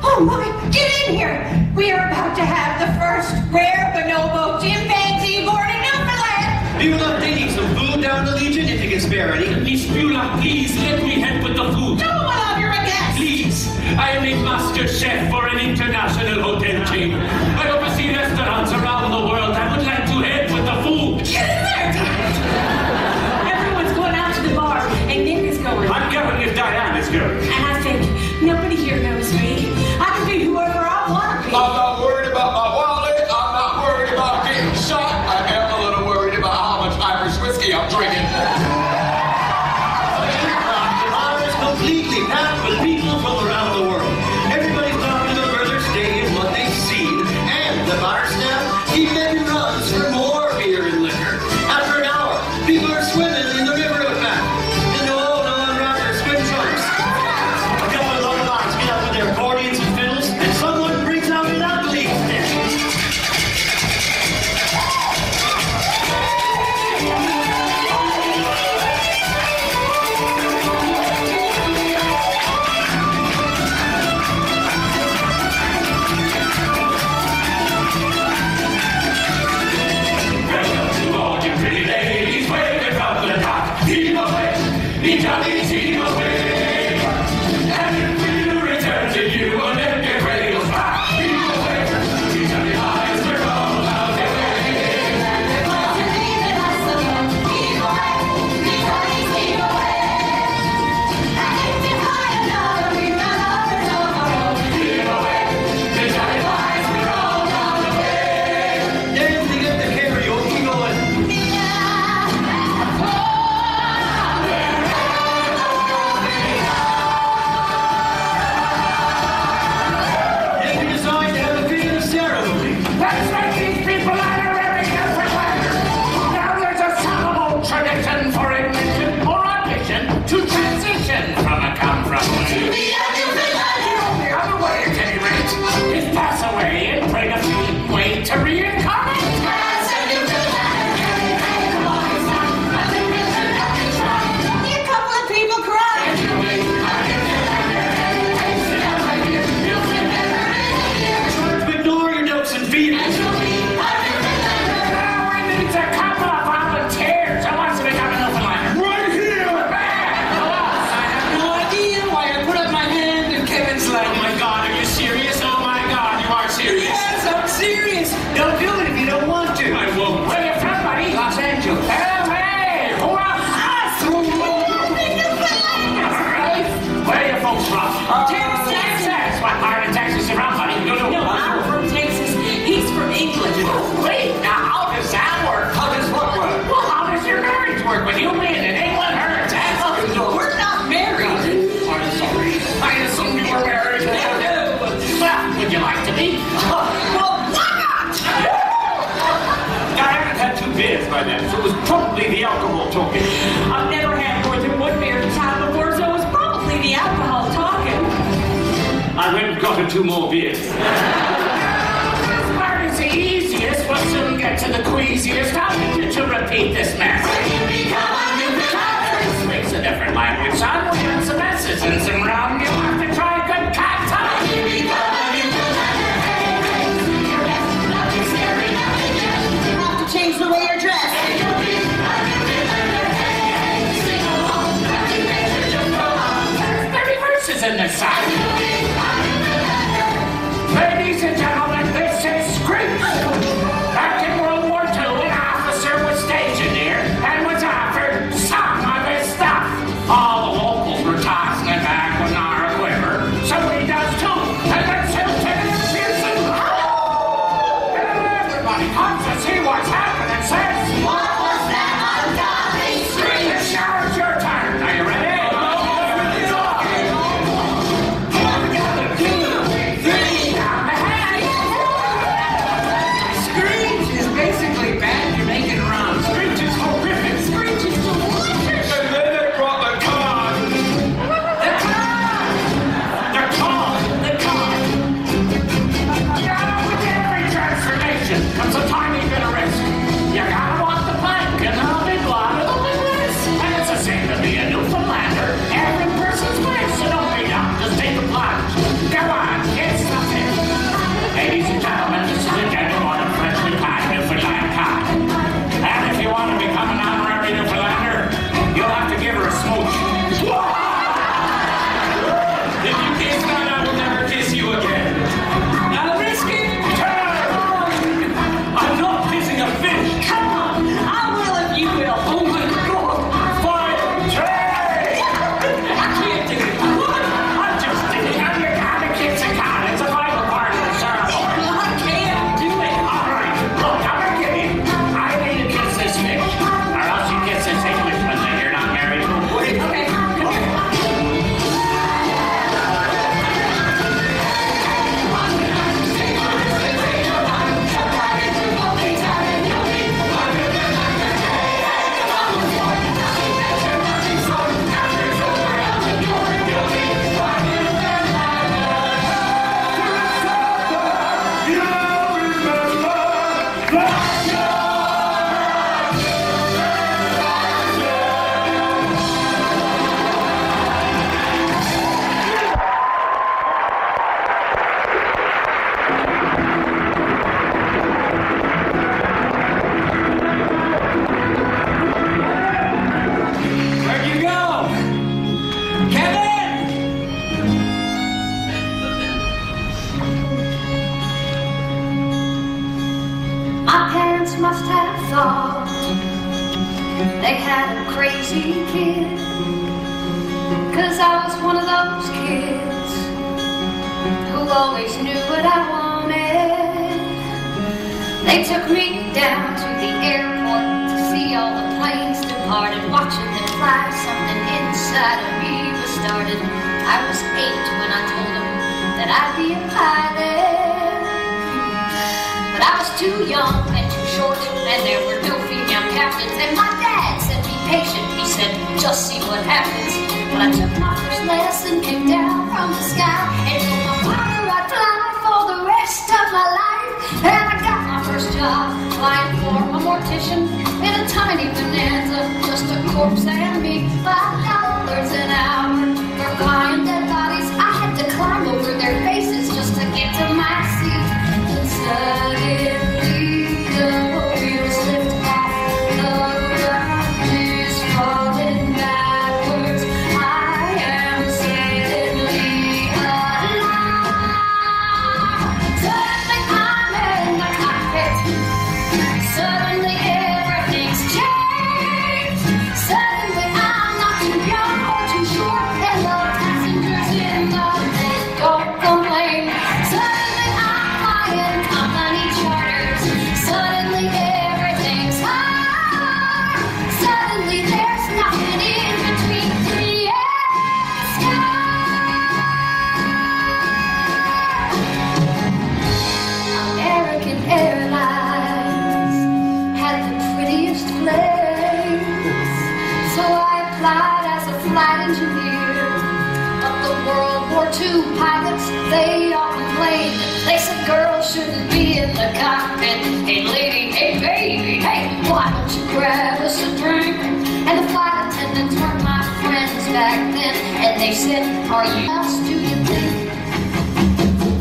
Oh my, get in here. We are about to have the first rare bonobo chimpanzee born in Newfoundland. Beulah, they need some food down the Legion if you can spare any. Miss Beulah, please let me help with the food. No, my love, you're a guest. Please, I am a master chef for an international hotel chain. I oversee restaurants around the world. I would like to help with the food. Get in there, everyone's going out to the bar, and Nick is going. I'm going if Diane is going. And I think nobody here knows me. I can be whoever I want to be. I'm not worried about my wallet. I'm not worried about getting shot. I am a little worried about how much Irish whiskey I'm drinking. The bar is completely packed with people from around the world. Everybody's talking about where they're staying, what they've seen, and the bar staff keep making runs for more beer and liquor. After an hour, people are swimming in the river out back. And no unwrap their swim trunks. A couple of little boys get up with their accordions and fiddles, and someone brings out an ugly stick. Welcome to all you pretty ladies, waving from the top. Team away, each other team away. And if we do return to you, an empty cradle's back. Team away, each other eyes will roll out the Then they get the karaoke going. Then we decide to have a bit of a ceremony. Let's make these people honorary everywhere. Now there's a solemn old tradition for admission or audition to transition from a come from to the only other way, at any rate, is pass away and bring a fleeting way to reincarnate. A couple of people crying. Ignore your notes and feelings. Now we need a couple of volunteers. Who wants to become a Newfoundlander? Right here! I have no idea why I put up my hand and Kevin's like, Oh my God, are you serious? Oh my God, you are serious. yes, I'm serious. Don't do it if you don't want to. I won't. Where are you from, buddy? Los Angeles. Oh, hey! Who are Alright. Where are you folks from? Texas. What part of Texas you from, buddy? No, I'm from Texas. He's from England. Wait, now how does that work? How does what work? Well, how does your marriage work with you being in England, her in Texas? We're not married. I'm sorry. I assumed you were married. Well, would you like to be? Well, why not? I haven't had 2 beers by then, so it was probably the alcohol talking. I've never had more than one beer at a time before, so it was probably the alcohol talking. I went and got her 2 more beers. This part is the easiest. We'll soon get to the queasiest. How did you repeat this mess? This speaks a different language, son. We'll get some S's and some rum. You'll have to try a good cocktail. You have to change the way you're dressed. There's 30 verses in this song. Ladies and gentlemen, this is Screech. Back in World War II, an officer was stationed here and was offered some of his stuff. All the locals were tossing it back with our Come on, get something. Ladies and gentlemen, this is the gentleman of freshly caught Newfoundland cod. And if you want to become an honorary Newfoundlander, you'll have to give her a smooch. If you kiss that, I will never kiss you again. Now risk it. I'm not kissing a fish. Come on, I will if you will. Oh my God! Fire! Trey! I can't do it. What? I'm just kidding. Now you gotta kiss a cod. It's a vital part of the ceremony. I can't do it. All right, look, I'm a kid. I need to kiss this fish, or else you kiss this Englishman that you're not married to. Okay. Where'd you go? Kevin! My parents must have thought they had a crazy kid, 'cause I was one of those kids who always knew what I wanted. They took me down to the airport to see all the planes departed, watching them fly. Something inside of me was started. I was 8 when I told them that I'd be a pilot. But I was too young and too short, and there were no female captains. And my dad said, be patient. He said, just see what happens. When I took my first lesson, came down from the sky, and told my father I'd fly for the rest of my life. And I got my first job flying for a mortician in a tiny bonanza, just a corpse and me. $5 an hour for flying dead bodies. I had to climb over their faces just to get to my seat. Suddenly the wheels lift off, the ground is falling backwards. I am suddenly alive. Suddenly I'm in the cockpit. Suddenly everything's changed. Suddenly I'm not too young or too short, and the passengers in the bed don't complain. Suddenly I'm flying company charters. Suddenly everything's high. Suddenly there's nothing in between me and the sky. American Airlines had the prettiest planes, so I applied as a flight engineer. But the World War II pilots, they all complained. They said girls shouldn't be in the cockpit. Hey lady, hey baby, hey, why don't you grab us a drink? And the flight attendants were my friends back then, and they said, are you else do you think?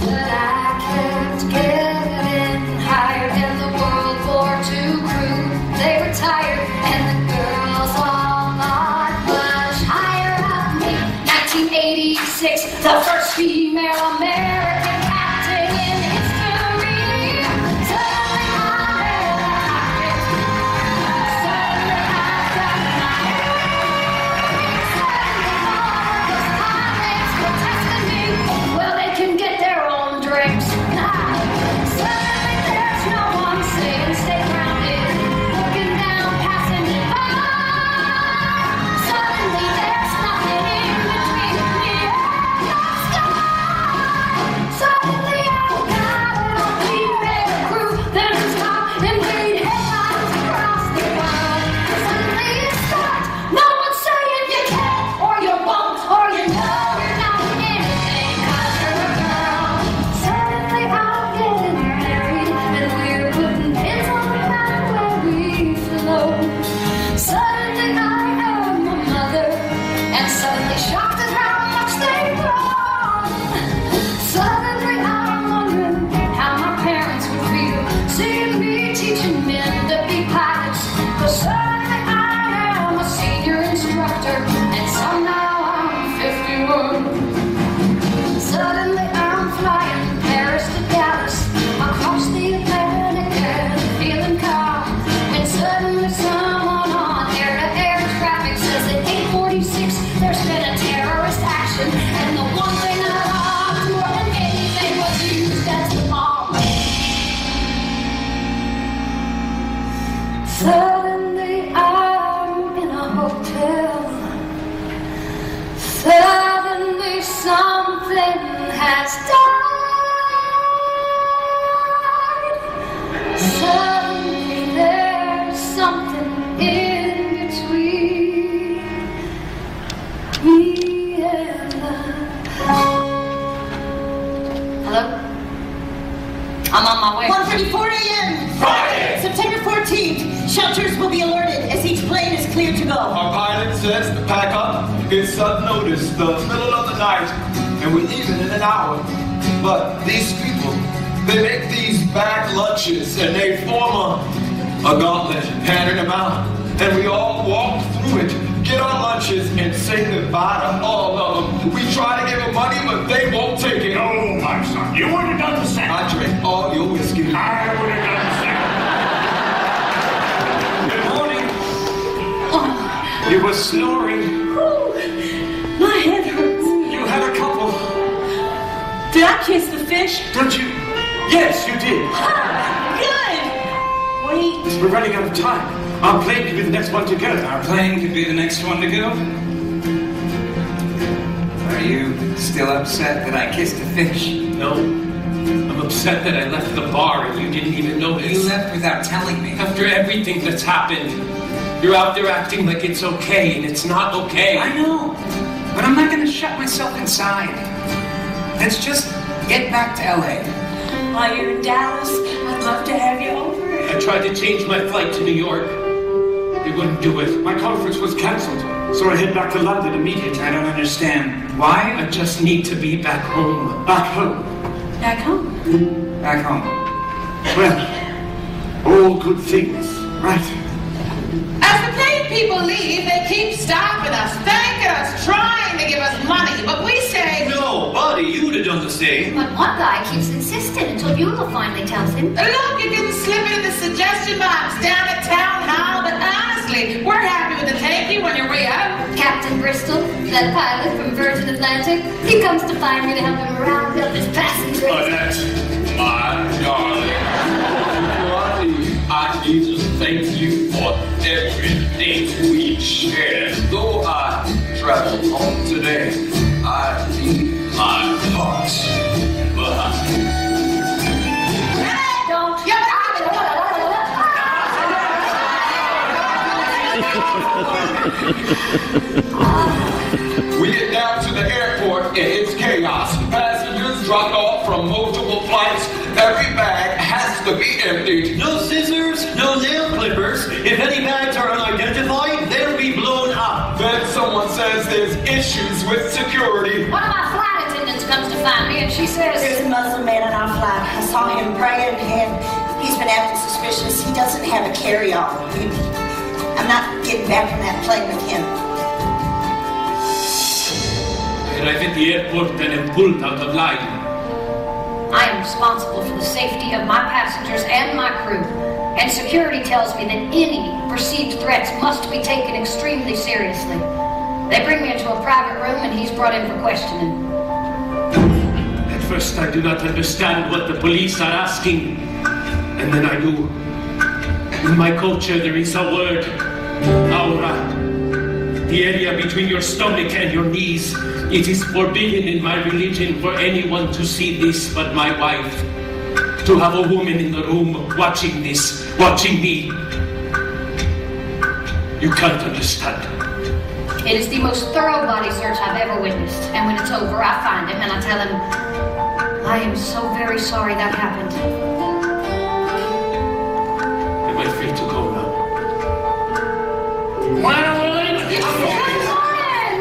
But I kept getting higher, and the World War II crew, they retired, and the girls all thought much higher of me. 1986, the first female American captain in history. Suddenly I'm in the cockpit. Suddenly I've got my suddenly all of those pilots were testing me. Well, they can get their own drinks. Suddenly there's no one saying stay grounded, looking down, passing me by. Suddenly there's nothing in between me and the sky. Hello? I'm on my way. 1:34 a.m. Friday. September 14th. Shelters will be alerted as each plane is cleared to go. Our pilot says to pack up. It's sudden notice, the middle of the night, and we're leaving in an hour. But these people, they make these bag lunches, and they form a gauntlet, pattern them out, and we all walk through it, get our lunches, and say goodbye to all of them. We try to give them money, but they won't take it. Oh, my son, you would have done the same. I drank all your whiskey. I would have done the same. Good morning. Oh, You were snoring. my head hurts. You had a couple. Did I kiss the fish? Did you? Yes, you did. Good. Wait. We're running out of time. Our plane could be the next one to go. Our plane could be the next one to go. Are you still upset that I kissed a fish? No. I'm upset that I left the bar and you didn't even notice. You left without telling me. After everything that's happened, you're out there acting like it's okay, and it's not okay. I know, but I'm not going to shut myself inside. Let's just get back to L.A. While you're in Dallas, I'd love to have you over. I tried to change my flight to New York. They wouldn't do it. My conference was cancelled, so I head back to London immediately. I don't understand. Why? I just need to be back home. Back home. Back home? Back home. Well, all good things, right? As the plane people leave, they keep stopping us, thanking us, trying to give us money, but we say, No, buddy, you would have done the same. But one guy keeps insisting until Beulah finally tells him. look, you can slip it in the suggestion box down at Town Hall, but honestly, we're happy with the thank you when you're out. Captain Bristol, that pilot from Virgin Atlantic, he comes to find me to help him round up his passengers. Annette, my darling, before I leave, I need to thank you for everything we shared. Though I traveled home today, I leave my heart behind. Don't. We get down to the airport and it's chaos. Passengers dropped off from multiple flights. Every bag has to be emptied. No scissors, no nail clippers. If any bags are unidentified, they'll be blown up. Then someone says there's issues with security. One of my flight attendants comes to find me and she says, There's a Muslim man on our flight. I saw him praying and he's been acting suspicious. He doesn't have a carry-on. I'm not getting back on that plane with him. I arrived at the airport and am pulled out of line. I am responsible for the safety of my passengers and my crew, and security tells me that any perceived threats must be taken extremely seriously. They bring me into a private room and he's brought in for questioning. At first I do not understand what the police are asking, and then I do. In my culture there is a word, aura. The area between your stomach and your knees. It is forbidden in my religion for anyone to see this but my wife. To have a woman in the room watching this, watching me. You can't understand. It is the most thorough body search I've ever witnessed, and when it's over, I find him and I tell him, I am so very sorry that happened. Am I free to go now? Good morning!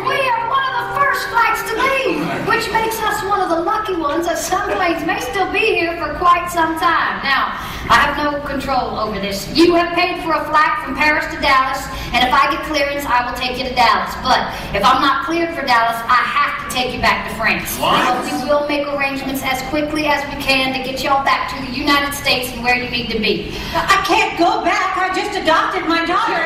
We are one of the first flights to leave, which makes us one of the lucky ones, as some planes may still be here for quite some time. Now, I have no control over this. You have paid for a flight from Paris to Dallas, and if I get clearance, I will take you to Dallas. But if I'm not cleared for Dallas, I have to take you back to France. But we will make arrangements as quickly as we can to get y'all back to the United States and where you need to be. I can't go back. I just adopted my daughter.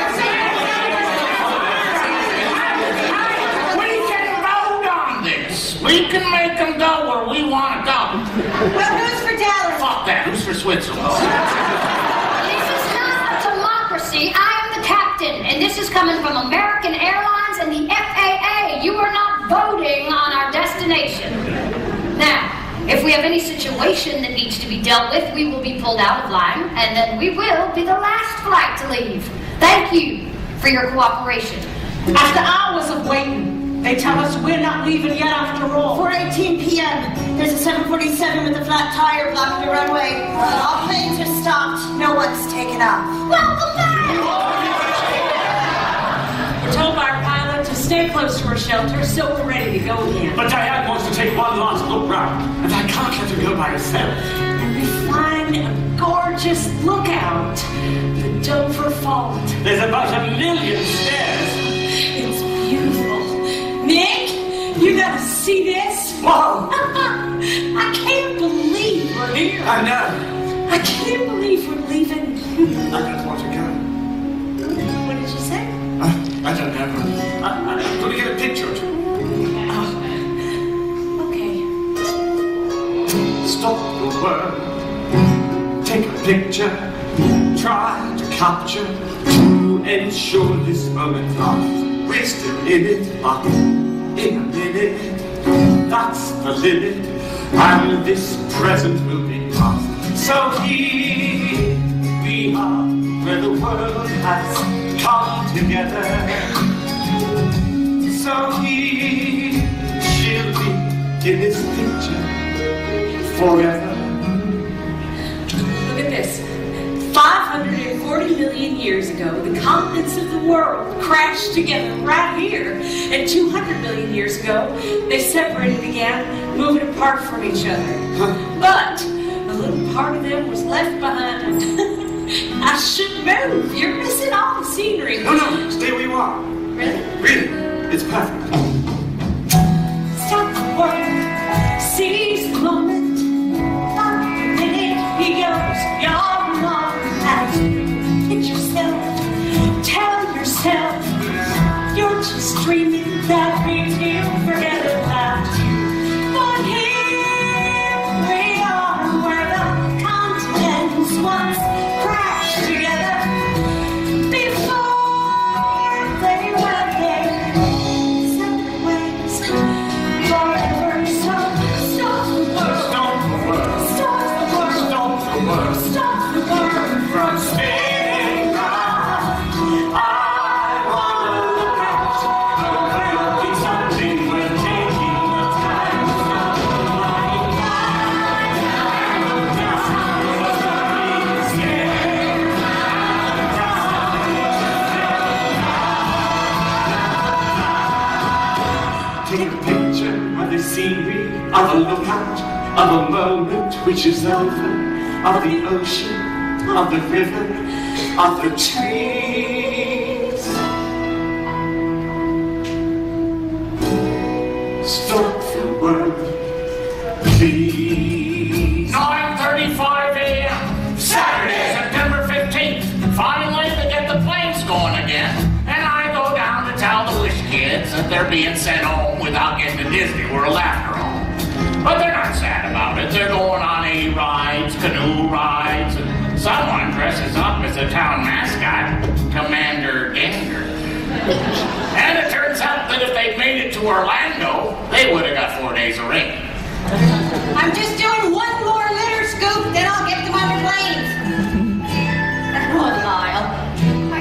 We can vote on this. We can make them go where we want to go. Well, who's for Dallas? Fuck that. Who's for Switzerland? This is not a democracy. I am the captain, and this is coming from American Airlines and the FAA. You are not voting on our destination. Now, if we have any situation that needs to be dealt with, we will be pulled out of line, and then we will be the last flight to leave. Thank you for your cooperation. After hours of waiting, They tell us we're not leaving yet after all. 4:18 p.m. There's a 747 with a flat tire blocking the runway. All planes are stopped. No one's taken off. Welcome back! We're told by our pilot to stay close to our shelter so we're ready to go again. But Diane wants to take one last look round, and I can't let her go by herself. And we find a gorgeous lookout, the Dover Fault. There's about 1 million stairs. It's beautiful. Nick, you gotta see this. Whoa! I can't believe we're here. I know. I can't believe we're leaving. I don't want to go. What did you say? I don't know. I'm going to get a picture or two. Okay. Stop the world. Take a picture. Try to capture. To ensure this moment lasts. We're still in it, but in a minute. That's the limit. And this present will be past. So here we are, where the world has come together. So here she'll be in this picture forever. Look at this. 540 million years ago, the continents of the world crashed together right here. And 200 million years ago, they separated again, moving apart from each other. But a little part of them was left behind. I should move. You're missing all the scenery. No, stay where you are. Really? Really, it's perfect. Stop the world. Seize the moment. Not the minute he goes. You're alone. Hit yourself. Tell yourself you're just dreaming that we'll forget about you. But here we are, where the continents once crashed together before they went their separate ways forever. So stop the world. Stop the world. Stop the world. Stop the world. Stop the world From spinning round. I wanna look out. There will be something worth taking the time to take a picture of the scenery, of a lookout, of a moment which is over, of the ocean, of the river, of the trees. Stop the world, please. 9:35 a.m. Saturday, September 15th. Finally, they get the planes going again. And I go down to tell the Wish kids that they're being sent home without getting to Disney World after all. But they're not sad about it. They're going on rides, canoe rides, and someone dresses up as a town mascot, Commander Gander. And it turns out that if they'd made it to Orlando, they would have got 4 days of rain. I'm just doing one more litter scoop, then I'll get them on the planes. Oh, Lyle,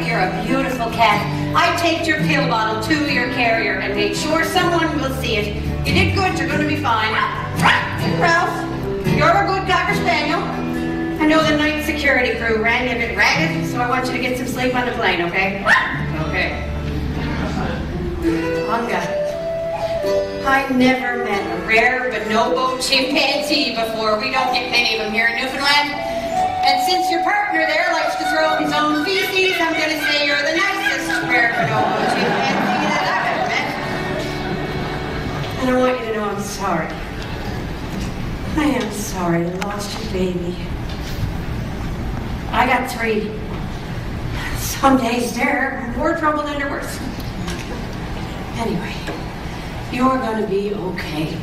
you're a beautiful cat. I taped your pill bottle to your carrier and made sure someone will see it. You did good, you're going to be fine. Ralph, you're a good Cocker Spaniel. I know the night security crew ran you a bit ragged, so I want you to get some sleep on the plane, okay? Okay. Hunga. I never met a rare bonobo chimpanzee before. We don't get many of them here in Newfoundland. And since your partner there likes to throw his own feces, I'm going to say you're the nicest rare bonobo chimpanzee that I've ever met. And I want you to know I'm sorry. I am sorry I lost your baby. I got 3. Some days they're more trouble than they're worse. Anyway, you're gonna be okay.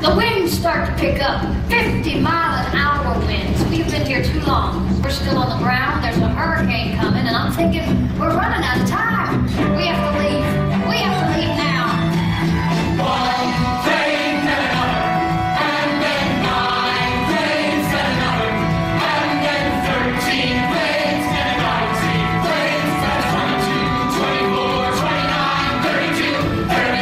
The winds start to pick up. 50-mile-an-hour winds. We've been here too long. We're still on the ground. There's a hurricane coming, and I'm thinking we're running out of time. We have to leave. We have to leave now. One plane, then another, and then 9 planes, then another, and then 13 planes, then 19 planes, then 22, 24, 29, 32, 33.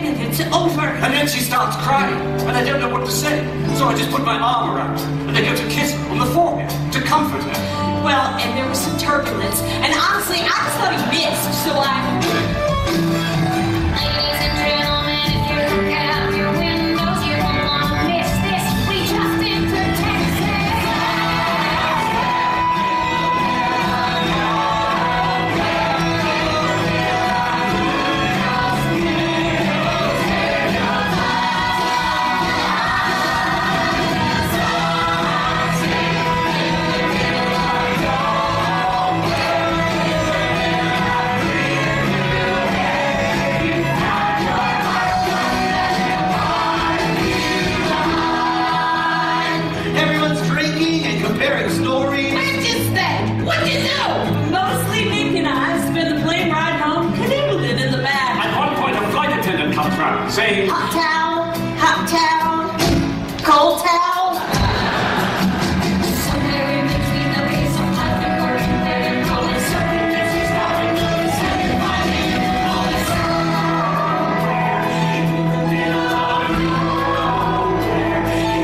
it. It's over. And then she starts crying, and I don't know what to say. So I just put my arm around her, and I go to kiss her on the forehead to comfort her. Well, and there was some turbulence. And honestly, I just thought he missed, so Ladies and gentlemen, if you look out your windows, you won't want to miss this. We just entered Texas. Everyone's drinking and comparing stories. Where'd you stay? What'd you do? mostly Nick and I spent the plane ride home canoodling in the back. At one point, a flight attendant comes round, saying, Hot towel, cold towel. Somewhere in between the ways, sometimes they're working there and rolling. Something gets you stopping, nothing second, finding all this somewhere in the middle of nowhere,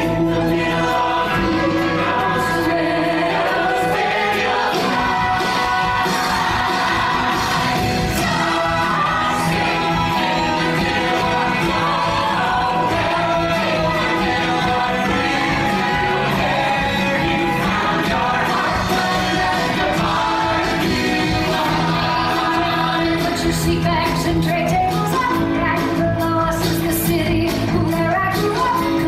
in the middle of put your seat backs and tray tables up. Back below us is the city where I grew up.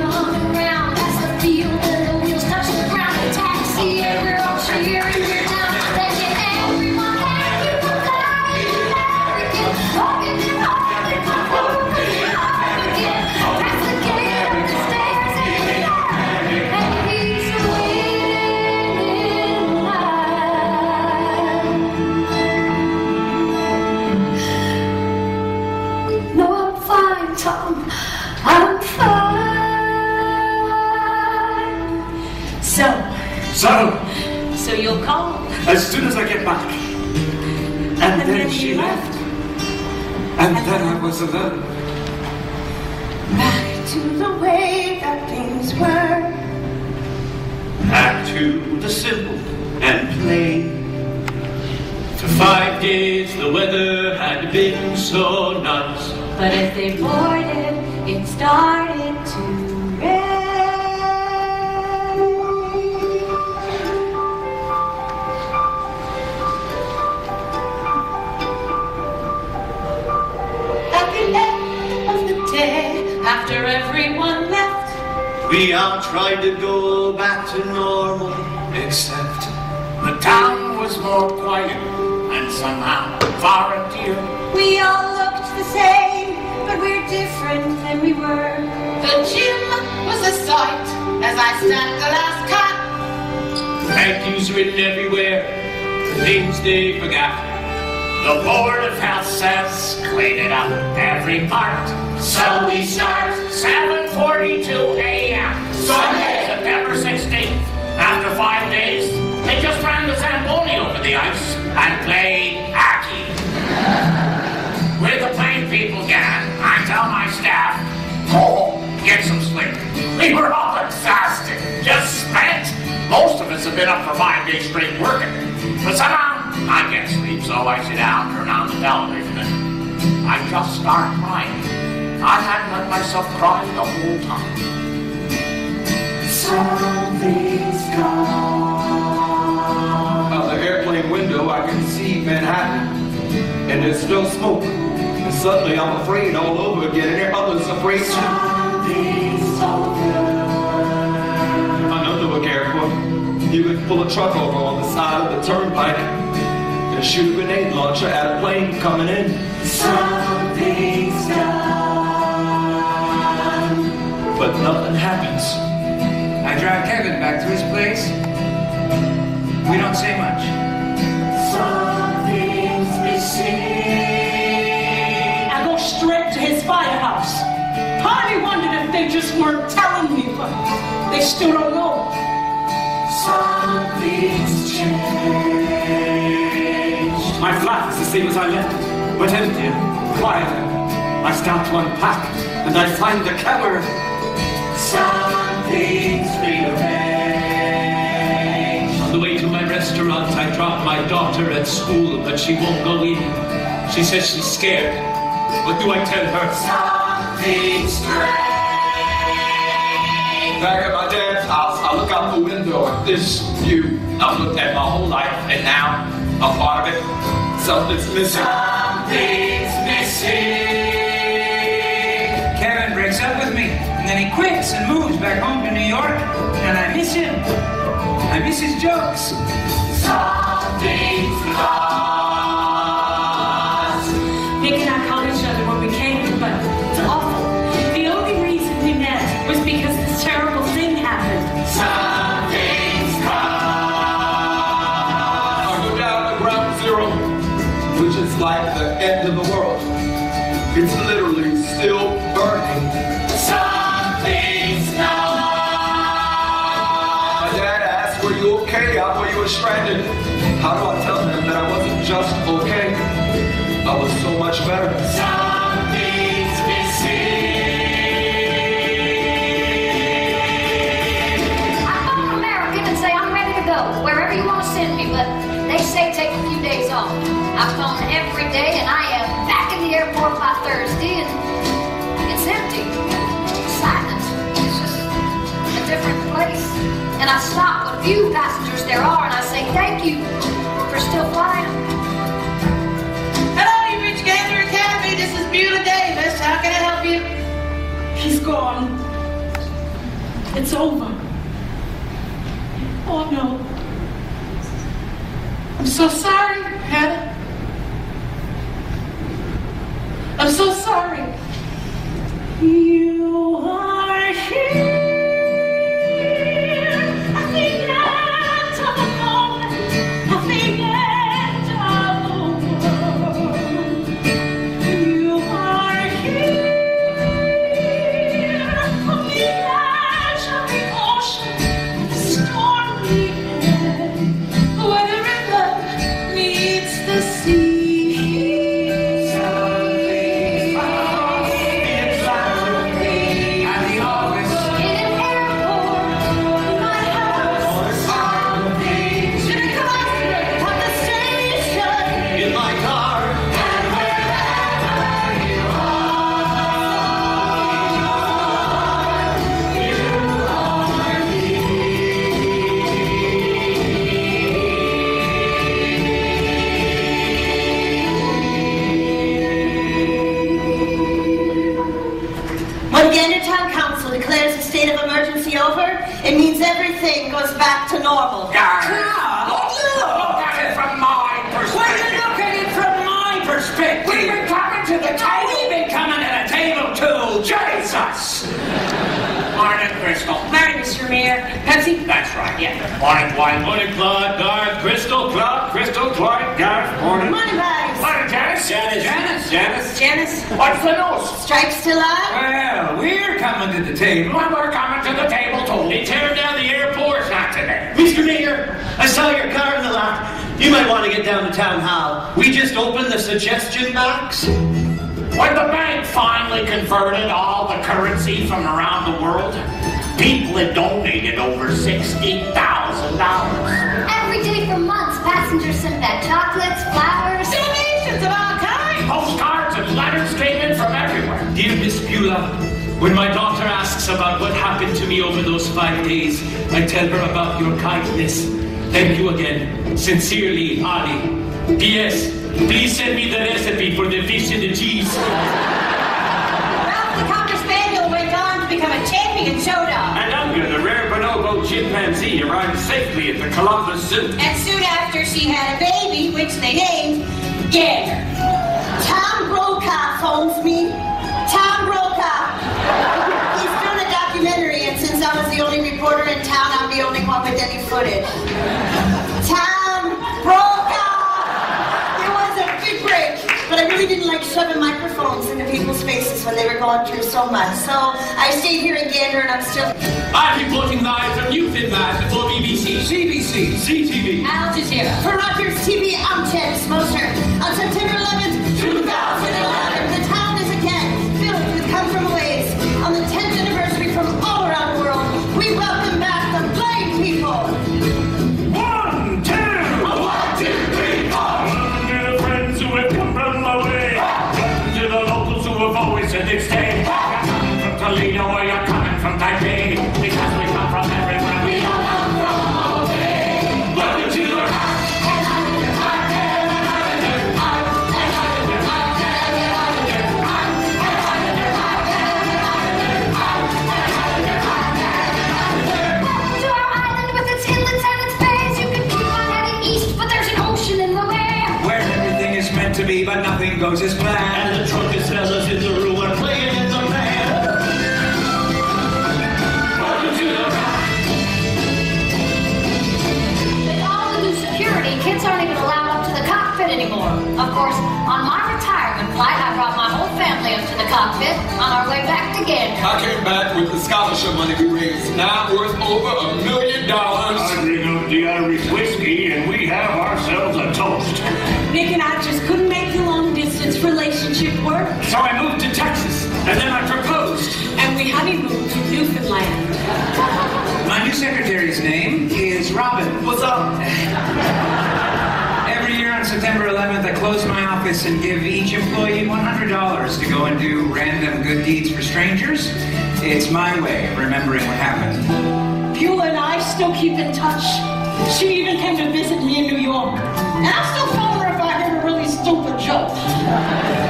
Coming around past the field where the wheels touch the ground. A taxi and we're all cheering, we're down. Thanking everyone, thank you for flying American. Walking in American, walking in American. Past the gate, up the stairs in the yard. And he's waiting in line. No, I'm fine, Tom. I'm fine. So you'll call? as soon as I get back. And then she left. And then I was alone. Back to the way that things were. Back to the simple and plain. For 5 days the weather had been so nice. But as they boarded, it started to rain. At the end of the day, after everyone left, We all tried to go back to normal, Except the town was more quiet and somehow far and dear. We all looked the same, but we're different than we were. the gym was a sight as I stacked the last cut. Thank yous written everywhere, the things they forgot. The Board of Health says clean it up every part. So we start 7:42 a.m. Sunday, September 16th. After 5 days, they just ran the Zamboni over the ice and played hockey. With the plain people gang, I tell my staff, go home, get some sleep. We were all exhausted, just spent. Most of us have been up for 5 days straight working. But somehow, I can't sleep, so I sit down, turn on the television, and I just start crying. I hadn't let myself cry the whole time. Something's gone. Out the airplane window, I can see Manhattan, and there's no smoke. And suddenly I'm afraid all over again, and there are others afraid too. Something's over. Another airport, you could pull a truck over on the side of the turnpike and shoot a grenade launcher at a plane coming in. Something's done. But nothing happens. I drive Kevin back to his place. We don't say much. Something's missing. I go straight to his firehouse. Part of me wondered if they just weren't telling me, but they still don't know. Something's changed. My flat is the same as I left it, but emptier, quieter. I start to unpack, and I find the cover. Something's rearranged. On the way to my restaurant, I drop my daughter at school, but she won't go in. She says she's scared. What do I tell her? Something's strange. Back at my dad's house, I look out the window at this view. I've looked at my whole life, and now a part of it, something's missing. Something's missing. Kevin breaks up with me, and then he quits and moves back home to New York, and I miss him. I miss his jokes. Something's lost. Nick and I called each other when we came, but it's awful. The only reason we met was because this terrible thing happened. Something's lost. I go down to ground zero, which is like the end of the world. It's literally still burning. Something's lost. My dad asked, were you okay out where you were stranded? How do I tell him that I wasn't just okay? I was so much better. Something's missing. I phone American and say I'm ready to go, wherever you want to send me, but they say take a few days off. I phone every day and I am back in the airport by Thursday and it's empty. Silent. It's just a different place. And I stop what few passengers there are and I say thank you for still flying. Hello, you reached Gander Academy. This is Beulah Davis. How can I help you? He's gone. It's over. Oh no. I'm so sorry, Hannah. I'm so sorry. You are here. I think that's of the moment. I think that's of the world. You are here. On the edge of the ocean, the stormy air, where the river meets the sea. It means everything goes back to normal. Look at it from my perspective. Look at it from my perspective. We've been coming to the table. We've been coming to the table too. Jesus. Morning, Crystal. Morning, Mr. Mayor. Pepsi? That's right. Yeah. Morning, Dwight. Morning, Claude, Garth, Crystal, Claude, Crystal, Dwight, Garth. Morning. Morning, guys. Morning, Janice. Janice. What's the news? Strike still on? Well, we're coming to the table. Well, we're coming to the table too. They tear down the airport, not today. Mr. Mayor, I saw your car in the lot. You might want to get down to town hall. We just opened the suggestion box. When the bank finally converted all the currency from around the world, people had donated over $60,000. Every day for months, passengers sent back chocolates, flowers, Donations of all kinds. Postcards and letters came in from everywhere. Dear Miss Beulah, when my daughter asks about what happened to me over those 5 days, I tell her about your kindness. Thank you again. Sincerely, Ali. P.S. Please send me the recipe for the fish and the cheese. Ralph the Cocker Spaniel went on to become a champion show dog. And Unger, the rare bonobo chimpanzee, arrived safely at the Columbus Zoo. And soon after, she had a baby, which they named Gander. Tom Brokaw phones me. Tom Brokaw. He's doing a documentary, and since I was the only reporter in town, I'm the only one with any footage. Tom Brokaw! It was a big break, but I really didn't like shoving microphones into people's faces when they were going through so much. So I stayed here in Gander, and I'm still... I'm reporting live from Newfoundland for BBC, CBC, CTV. Al Jazeera. For Rogers TV, I'm Janice Mosher. On September 11th, 2011, the town is again Hopefully know where you're coming from, Taipei, because we come from everywhere. We all come from all day. Welcome to the heart. To be, but nothing goes as planned. And the drunkest fellas in the room are playing in the band. Welcome to the rock. With all the new security, kids aren't even allowed up to the cockpit anymore. Of course, on my retirement flight, I brought my whole family up to the cockpit on our way back to Gander. I came back with the scholarship money we raised, now worth over $1 million. I bring up the Irish whiskey, and we have ourselves a toast. Nick and I just couldn't make the long-distance relationship work. So I moved to Texas, and then I proposed. And we honeymooned to Newfoundland. My new secretary's name is Robin. What's up? Every year on September 11th, I close my office and give each employee $100 to go and do random good deeds for strangers. It's my way of remembering what happened. Beulah and I still keep in touch. She even came to visit me in New York. And I still phone her if I heard a really stupid joke.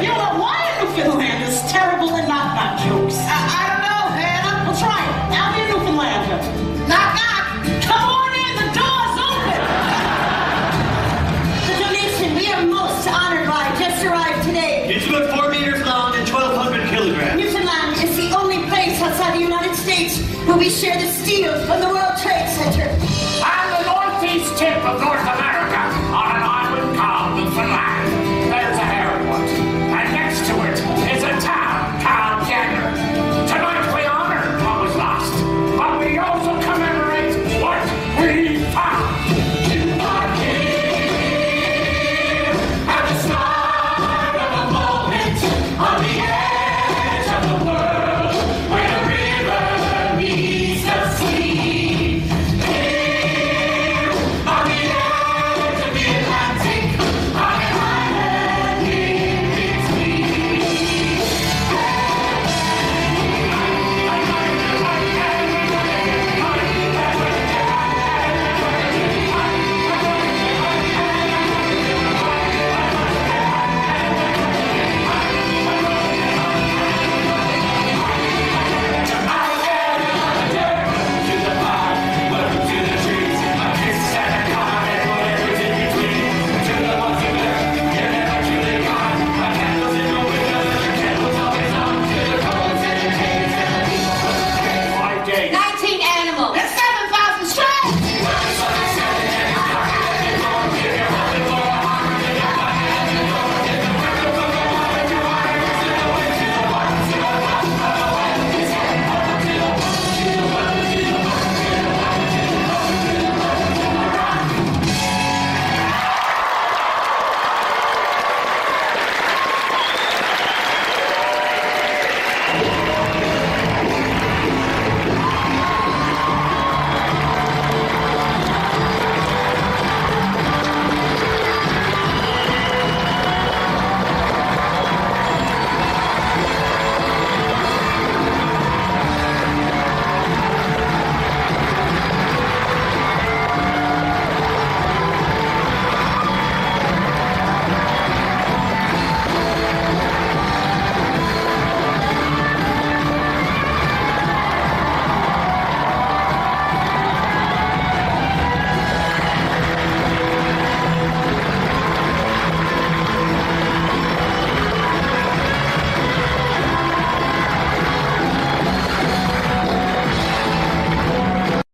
You know, why in Newfoundland is terrible and not jokes? I don't know, Hannah. We'll try it. I'll be a Newfoundlander. Knock, knock. Come on in, the door's open. The donation we are most honored by just arrived today. It's about 4 meters long and 1,200 kilograms. Newfoundland is the only place outside the United States where we share the steel from the